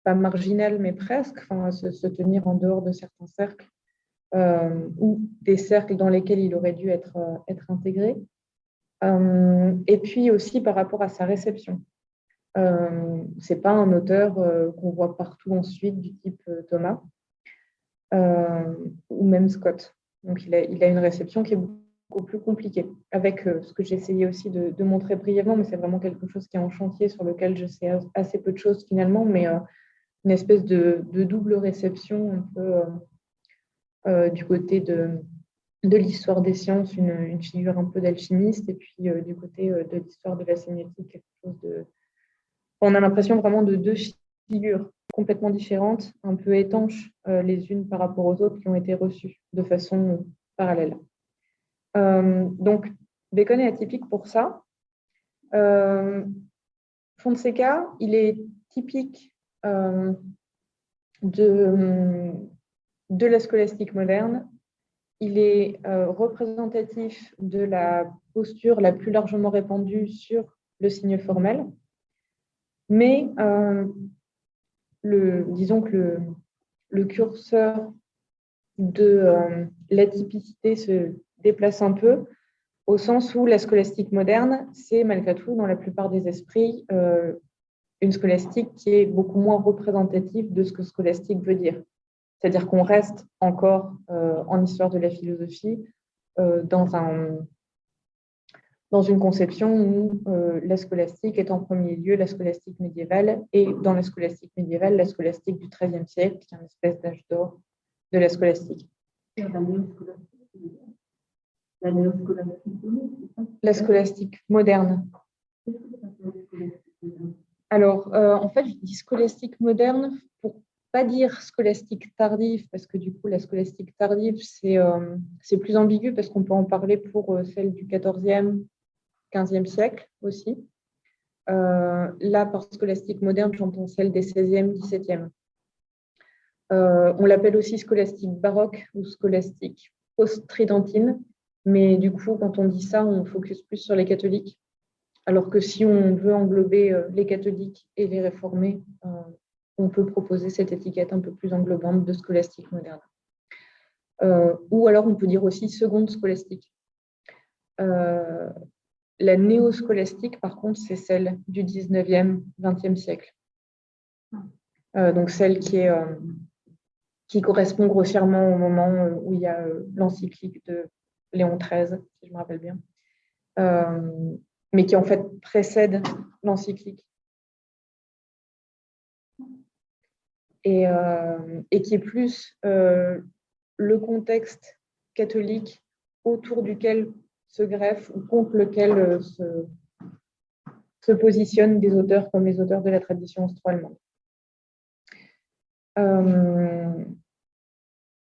[SPEAKER 2] pas marginal, mais presque, enfin, se tenir en dehors de certains cercles ou des cercles dans lesquels il aurait dû être intégré. Et puis aussi par rapport à sa réception. C'est pas un auteur qu'on voit partout ensuite du type Thomas ou même Scott. Donc il a une réception qui est beaucoup plus compliquée. Avec ce que j'ai essayé aussi de montrer brièvement, mais c'est vraiment quelque chose qui est en chantier sur lequel je sais assez peu de choses finalement, mais une espèce de double réception un peu du côté de l'histoire des sciences, une figure un peu d'alchimiste, et puis du côté de l'histoire de la sémiotique, quelque chose de… On a l'impression vraiment de deux figures complètement différentes, un peu étanches les unes par rapport aux autres, qui ont été reçues de façon parallèle. Donc, Bacon est atypique pour ça. Fonseca, il est typique de la scolastique moderne. Il est représentatif de la posture la plus largement répandue sur le signe formel. Mais disons que le curseur de l'atypicité se déplace un peu, au sens où la scolastique moderne, c'est malgré tout, dans la plupart des esprits, une scolastique qui est beaucoup moins représentative de ce que scolastique veut dire. C'est-à-dire qu'on reste encore en histoire de la philosophie dans une conception où la scolastique est en premier lieu la scolastique médiévale, et dans la scolastique médiévale, la scolastique du XIIIe siècle, qui est une espèce d'âge d'or de la scolastique. La scolastique moderne. Alors, en fait, je dis scolastique moderne pour pas dire scolastique tardive, parce que du coup, la scolastique tardive, c'est plus ambigu, parce qu'on peut en parler pour celle du XIVe, XVe siècle aussi. Là, par scolastique moderne, j'entends celle des XVIe, XVIIe. On l'appelle aussi scolastique baroque ou scolastique post-tridentine, mais du coup, quand on dit ça, on focus plus sur les catholiques, alors que si on veut englober les catholiques et les réformés, on peut proposer cette étiquette un peu plus englobante de scolastique moderne. Ou alors, on peut dire aussi seconde scolastique. La néo-scolastique, par contre, c'est celle du 19e, 20e siècle. Donc, celle qui correspond grossièrement au moment où il y a l'encyclique de Léon XIII, si je me rappelle bien, mais qui en fait précède l'encyclique. Et qui est plus le contexte catholique autour duquel se greffe ou contre lequel se positionnent des auteurs comme les auteurs de la tradition austro-allemande.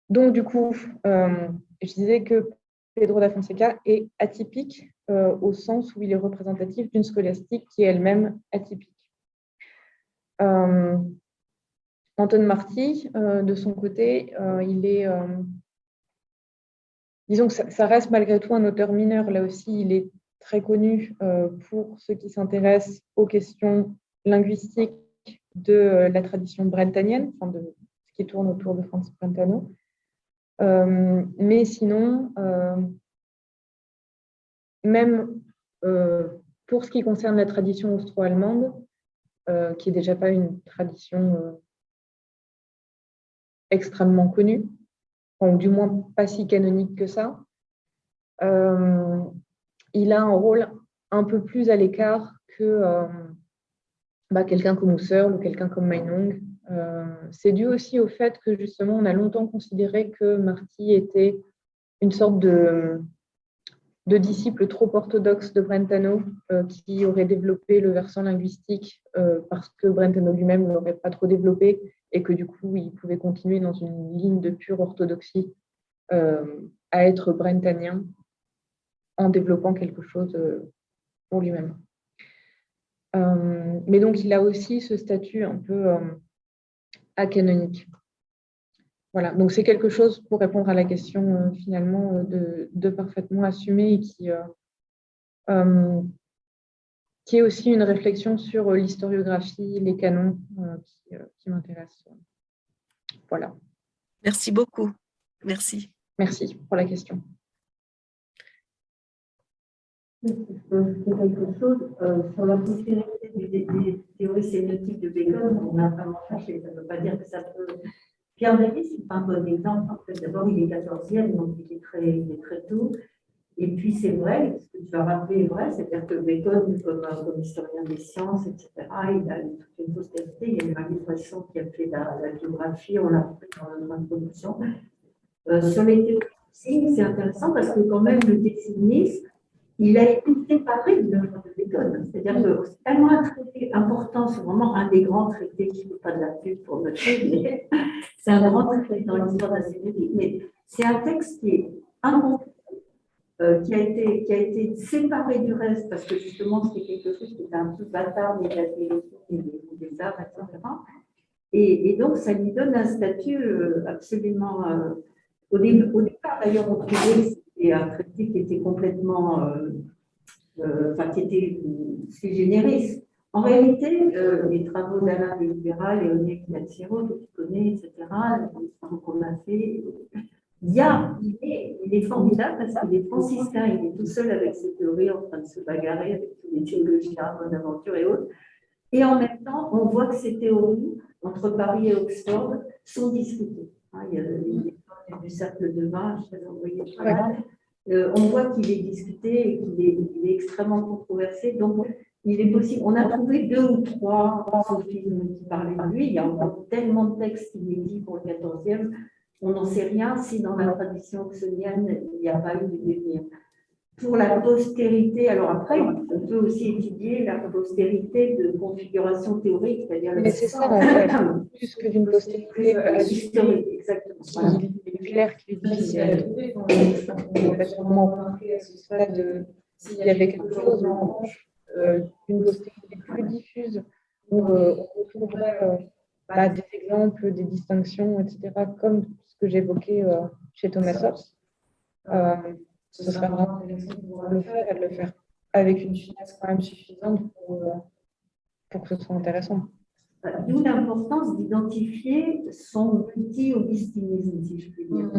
[SPEAKER 2] Donc, du coup, je disais que Pedro da Fonseca est atypique au sens où il est représentatif d'une scolastique qui est elle-même atypique. Anton Marti, de son côté, il est… disons que ça reste malgré tout un auteur mineur. Là aussi, il est très connu pour ceux qui s'intéressent aux questions linguistiques de la tradition brentanienne, enfin de ce qui tourne autour de Franz Brentano. Mais sinon, même pour ce qui concerne la tradition austro-allemande, qui n'est déjà pas une tradition extrêmement connue, ou du moins pas si canonique que ça, il a un rôle un peu plus à l'écart que quelqu'un comme Husserl ou quelqu'un comme Meinong. C'est dû aussi au fait que justement on a longtemps considéré que Marti était une sorte de de disciples trop orthodoxes de Brentano qui auraient développé le versant linguistique parce que Brentano lui-même ne l'aurait pas trop développé et que du coup, il pouvait continuer dans une ligne de pure orthodoxie à être brentanien en développant quelque chose pour lui-même. Mais donc, il a aussi ce statut un peu acanonique. Voilà, donc c'est quelque chose, pour répondre à la question finalement, de parfaitement assumé et qui est aussi une réflexion sur l'historiographie, les canons qui m'intéressent. Voilà.
[SPEAKER 1] Merci beaucoup. Merci.
[SPEAKER 2] Merci pour la question.
[SPEAKER 7] Je peux ajouter quelque chose sur la postérité des théories sémiotiques de Bacon. On a vraiment cherché, ça ne veut pas dire que ça peut. Pierre Davis, c'est pas un bon exemple. En fait, d'abord, il est 14e, donc il est très tôt. Et puis, c'est vrai, ce que tu as rappelé est vrai, c'est-à-dire que Bacon, comme historien des sciences, etc., il a toute une postérité. Il y a Marie Poisson qui a fait la biographie, on l'a pris dans notre introduction. Sur les théories du signe, c'est intéressant parce que, quand même, le décisionisme, il a été séparé de l'œuvre de Bacon. C'est-à-dire que c'est tellement un traité important, c'est vraiment un des grands traités qui ne fait pas de la pub pour notre mais c'est un grand traité dans l'histoire de la sémiotique. Mais c'est un texte qui est incomplet, qui a été séparé du reste, parce que justement, c'était quelque chose qui était un peu bâtard des des arts, etc. Et donc, ça lui donne un statut absolument. Au départ, d'ailleurs, on trouvait que c'était un traité qui était complètement. Qui était sui generis. En réalité, les travaux d'Alain de Libéral, Léonie Ignaziero, que tu connais, etc., les travaux qu'on a fait, il est formidable parce qu'il est franciscain, il est tout seul avec ses théories en train de se bagarrer avec tous les théologiens, Bonaventure et autres. Et en même temps, on voit que ces théories, entre Paris et Oxford, sont discutées. Il y a du cercle de vin, je vais envoyer on voit qu'il est discuté et qu'il est extrêmement controversé. Donc, il est possible. On a trouvé 2 ou 3 sophismes qui parlaient de lui. Il y a encore tellement de textes inédits pour le 14e. On n'en sait rien si dans la tradition oxonienne, il n'y a pas eu de devenir. Pour la postérité, alors après, on peut aussi étudier la postérité de configuration théorique, c'est-à-dire
[SPEAKER 2] mais c'est ça, en fait, plus que d'une postérité
[SPEAKER 7] historique, exactement. Voilà.
[SPEAKER 2] Il est clair qu'il est difficile à trouver. On va sûrement remarquer à ce stade s'il y avait quelque chose en revanche d'une postérité plus diffuse où on retrouverait des exemples, des distinctions, etc., comme ce que j'évoquais chez Thomas Hobbes. Ce serait vraiment intéressant de pouvoir le faire et de le faire avec une finesse quand même suffisante pour que ce soit intéressant.
[SPEAKER 7] D'où l'importance d'identifier son multi-augustinisme, si je puis dire.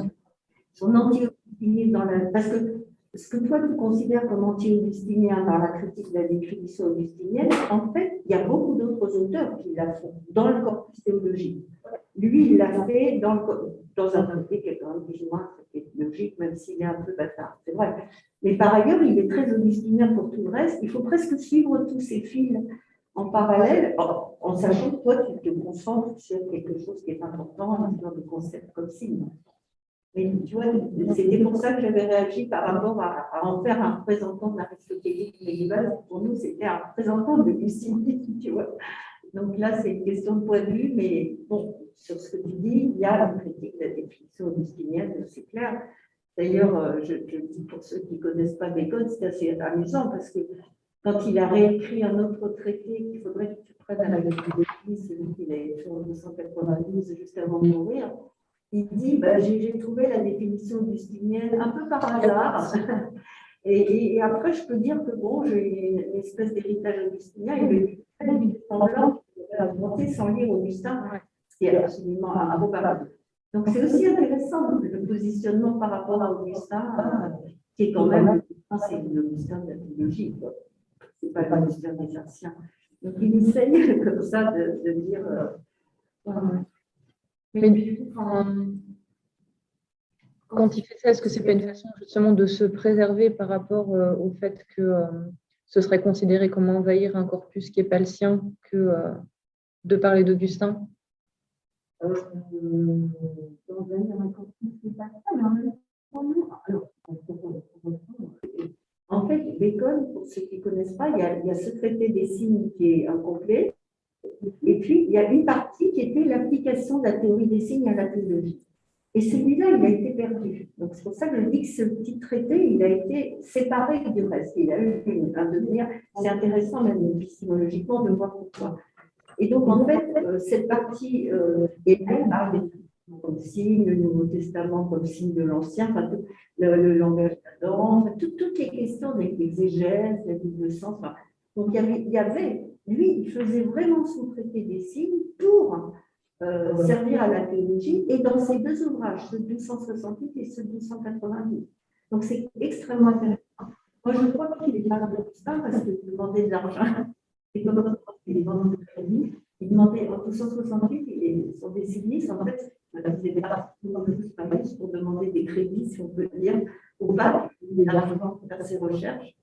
[SPEAKER 7] Son anti-augustinisme parce que ce que toi tu considères comme anti-augustinien dans la critique de la définition augustinienne, en fait, il y a beaucoup d'autres auteurs qui la font dans le corpus théologique. Lui, il l'a fait dans un côté qui est quand même plus ou moins logique, même s'il est un peu bâtard, c'est vrai. Mais par ailleurs, il est très augustinien pour tout le reste. Il faut presque suivre tous ces fils en parallèle, en sachant que toi, tu te concentres sur quelque chose qui est important, un genre de concept comme signe. Mais tu vois, c'était pour ça que j'avais réagi par rapport à en faire un représentant de l'aristotélisme médiéval. Pour nous, c'était un représentant de l'augustinisme, tu vois. Donc là, c'est une question de point de vue, mais bon, sur ce que tu dis, il y a une critique de la définition augustinienne, c'est clair. D'ailleurs, je dis pour ceux qui ne connaissent pas Bacon, c'est assez amusant parce que quand il a réécrit un autre traité qu'il faudrait que tu prennes à la bibliothèque, celui qu'il a écrit en 1992, juste avant de mourir, il dit j'ai trouvé la définition augustinienne un peu par hasard. Et après, je peux dire que bon, j'ai une espèce d'héritage augustinien. Il est semblant de sans lire Augustin, ce qui est absolument improbable. Donc, c'est aussi intéressant le positionnement par rapport à Augustin, qui est quand même, c'est l'Augustin de la théologie, ce n'est pas l'Augustin des anciens. Donc, il essaye comme ça de dire.
[SPEAKER 2] Mais du coup, quand il fait ça, est-ce que ce n'est pas une façon justement de se préserver par rapport au fait que ce serait considéré comme envahir un corpus qui n'est pas le sien que de parler d'Augustin?
[SPEAKER 7] Envahir un corpus qui n'est pas le sien, mais en même En fait, Bacon, pour ceux qui ne connaissent pas, il y a ce traité des signes qui est incomplet. Et puis, il y a une partie qui était l'application de la théorie des signes à la théologie. Et celui-là, il a été perdu. Donc, c'est pour ça que je dis que ce petit traité, il a été séparé du reste. Il a eu un devenir. C'est intéressant, même épistémologiquement, de voir pourquoi. Et donc, en fait, cette partie, elle parle des comme signe, le Nouveau Testament comme signe de l'Ancien, enfin, le langage d'Adam, enfin, toutes les questions avec l'exégèse, la double sens. Enfin, donc, il y avait, lui, il faisait vraiment son traité des signes pour servir à la théologie, et dans ces deux ouvrages, ceux de 1268 et ceux de 1290. Donc, c'est extrêmement intéressant. Moi, je crois qu'il est pas de ça parce qu'il demandait de l'argent. Et comme il est vendeur de crédit, il demandait en 1268, ils sont des civilistes, en fait, ils étaient particulièrement pour demander des crédits, si on peut dire, au pape, il a l'argent pour faire ses recherches.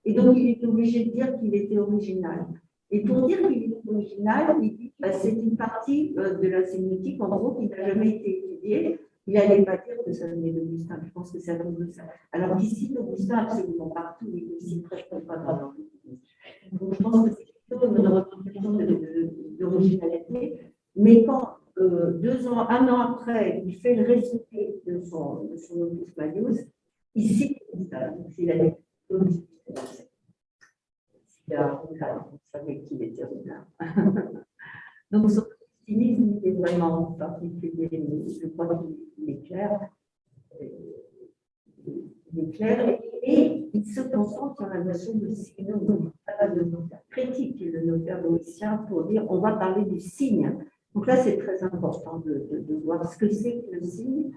[SPEAKER 7] Et donc, il était obligé de dire qu'il était original. Et pour dire qu'il est original, il dit que c'est une partie de la sémiotique, en gros, qui n'a jamais été étudiée. Il n'allait pas dire que ça venait d'Augustin. Je pense que c'est à cause de ça. Alors qu'ici, Augustin, absolument partout, il ne s'y prête pas dans l'Antiquité. Donc, je pense que c'est plutôt une représentation d'originalité. Mais quand, 2 ans, 1 an après, il fait le résumé de son Opus Maius, il cite Augustin. Donc, c'est la on savait qu'il était renard. Donc, son optimisme est vraiment particulier, mais je crois qu'il est clair. Il est clair et il se concentre sur la notion de signe. Le critique le notaire noétien pour dire on va parler du signe. Donc là, c'est très important de voir ce que c'est que le signe.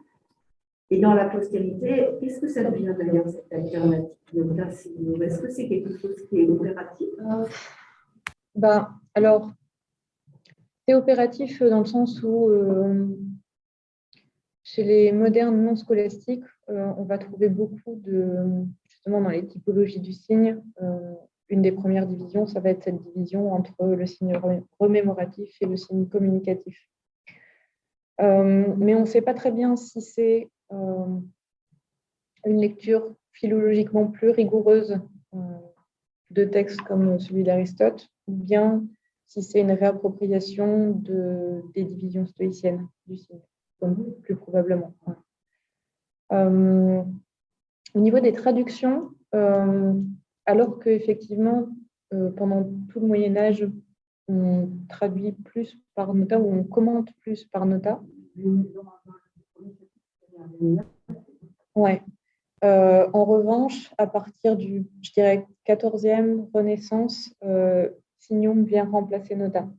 [SPEAKER 7] Et dans la postérité, qu'est-ce que ça devient d'ailleurs cette alternative de est-ce que c'est quelque chose qui est opératif?
[SPEAKER 2] Alors, c'est opératif dans le sens où, chez les modernes non scolastiques, on va trouver beaucoup justement dans les typologies du signe, une des premières divisions, ça va être cette division entre le signe remémoratif et le signe communicatif. Mais on ne sait pas très bien si c'est une lecture philologiquement plus rigoureuse de textes comme celui d'Aristote, ou bien si c'est une réappropriation des divisions stoïciennes du signe, comme plus probablement. Au niveau des traductions, alors qu'effectivement, pendant tout le Moyen-Âge, on traduit plus par nota ou on commente plus par nota. Ouais. En revanche, à partir du, je dirais, 14e Renaissance, Signum vient remplacer nota.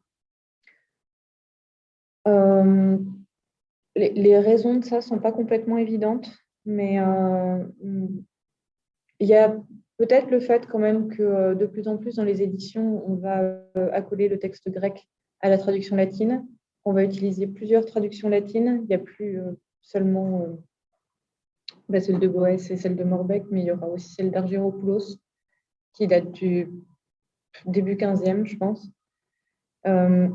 [SPEAKER 2] Les raisons de ça ne sont pas complètement évidentes, mais il y a peut-être le fait quand même que de plus en plus dans les éditions, on va accoler le texte grec à la traduction latine. On va utiliser plusieurs traductions latines. Il n'y a plus seulement celle de Boès et celle de Morbeck, mais il y aura aussi celle d'Argyropoulos, qui date du début 15e, je pense.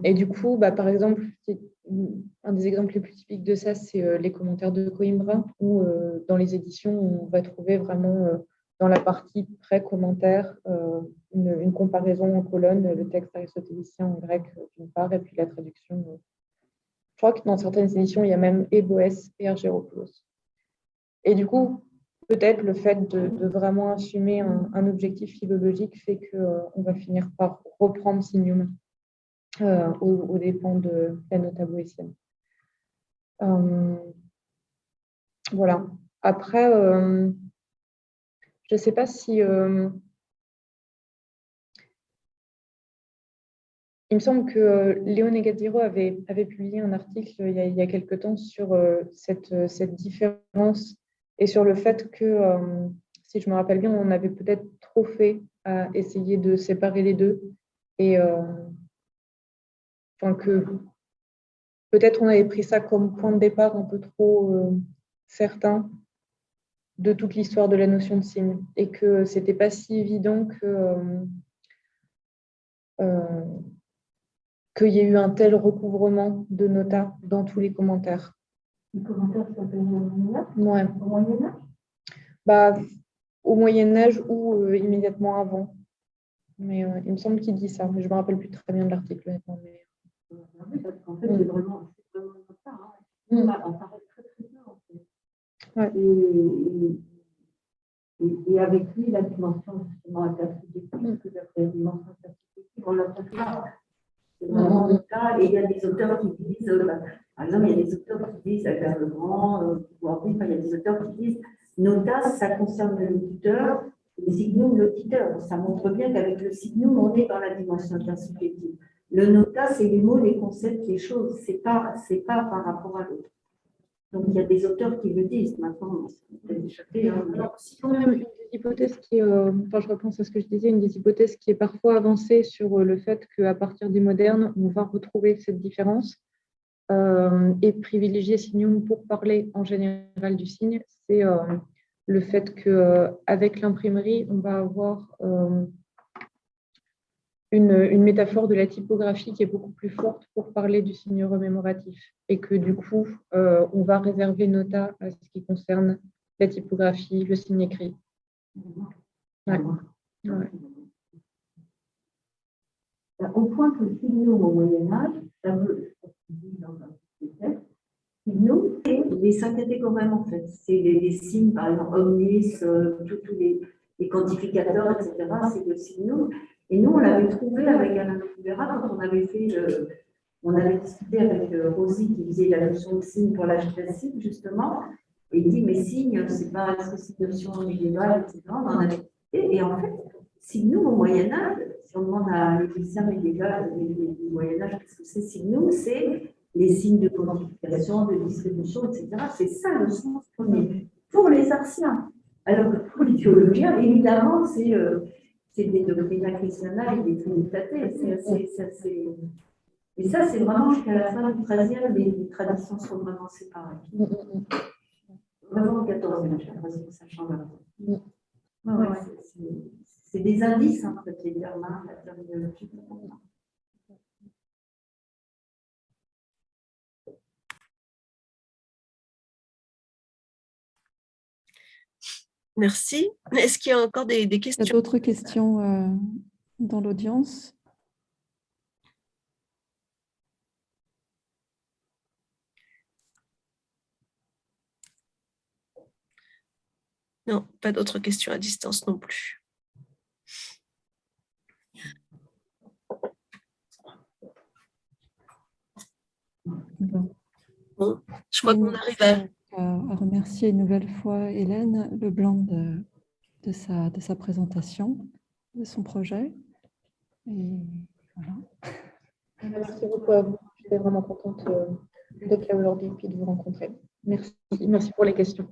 [SPEAKER 2] Et du coup, par exemple, un des exemples les plus typiques de ça, c'est les commentaires de Coimbra, où dans les éditions, on va trouver vraiment dans la partie pré-commentaire une comparaison en colonne, le texte aristotélicien en grec d'une part, et puis la traduction. Je crois que dans certaines éditions, il y a même et Boès et Argyropoulos. Et du coup, peut-être le fait de vraiment assumer un objectif philologique fait qu'on va finir par reprendre Signum aux dépens de la nota boétienne. Voilà. Après, je ne sais pas si... il me semble que Léo Negaziro avait publié un article il y a quelque temps sur cette différence et sur le fait que, si je me rappelle bien, on avait peut-être trop fait à essayer de séparer les deux et que peut-être on avait pris ça comme point de départ un peu trop certain de toute l'histoire de la notion de signe et que ce n'était pas si évident qu'il y ait eu un tel recouvrement de nota dans tous les commentaires.
[SPEAKER 7] Les commentaires s'appellent au Moyen-Âge?
[SPEAKER 2] Ouais.
[SPEAKER 7] Au Moyen-Âge?
[SPEAKER 2] Au Moyen-Âge ou immédiatement avant. Mais il me semble qu'il dit ça. Mais je ne me rappelle plus très bien de l'article, honnêtement. Mais...
[SPEAKER 7] Parce qu'en fait, c'est vraiment ça. Hein. On s'arrête très très bien, en fait.
[SPEAKER 2] Ouais.
[SPEAKER 7] Et avec lui, la dimension justement intersubjective, que la dimension intersubjective, on l'a fait là. C'est vraiment le cas. Et il y a des auteurs qui disent, par exemple, il y a des auteurs qui disent Albert Legrand, il y a des auteurs qui disent nota, ça concerne le locuteur, et signum l'auditeur. Ça montre bien qu'avec le signum, on est dans la dimension intersubjective. Le nota, c'est les mots, les concepts, les choses. C'est pas par rapport à l'autre. Donc, il y a des auteurs qui le disent. Maintenant, on peut échapper.
[SPEAKER 2] Alors, sinon, même une des hypothèses qui est, je repense à ce que je disais, une des hypothèses qui est parfois avancée sur le fait qu'à partir des modernes, on va retrouver cette différence et privilégier signum pour parler en général du signe, c'est le fait qu'avec l'imprimerie, on va avoir une métaphore de la typographie qui est beaucoup plus forte pour parler du signe remémoratif et que du coup, on va réserver nota à ce qui concerne la typographie, le signe écrit. Ouais. Ouais.
[SPEAKER 7] Au point que le signum au Moyen-Âge, ça veut, dans un texte, signum, c'est les 5 catégories en fait. C'est les signes, par exemple, omnis, tous les quantificateurs, etc. C'est le signum. Et nous, on l'avait trouvé avec Alain Courbera quand on avait discuté avec Rosy qui faisait la notion de signe pour l'âge classique, justement. Et il dit, mais signe, c'est pas cette notion médiévale, etc. On en avait discuté. Et en fait, signum au Moyen-Âge, si on demande à l'Église médiéval du Moyen-Âge, qu'est-ce que c'est signum, c'est les signes de quantification, de distribution, etc. C'est ça le sens premier. Pour les artiens. Alors que pour les théologiens, évidemment, c'est des doctrina christiana et des trinitatées. Et ça, c'est vraiment jusqu'à la fin du XIIIe, les traditions sont vraiment séparées. Vraiment au XIVe, j'ai l'impression que ça change un peu. C'est des indices, en fait, les termes, la terminologie.
[SPEAKER 1] Merci. Est-ce qu'il y a encore des
[SPEAKER 3] Il y a
[SPEAKER 1] questions?
[SPEAKER 3] d'autres questions dans l'audience?
[SPEAKER 1] Non, pas d'autres questions à distance non plus. Bon, je crois qu'on arrive
[SPEAKER 3] à remercier une nouvelle fois Hélène Leblanc de sa présentation, de son projet. Et voilà.
[SPEAKER 2] Merci beaucoup à vous. J'étais vraiment contente d'être là aujourd'hui et de vous rencontrer. Merci pour les questions.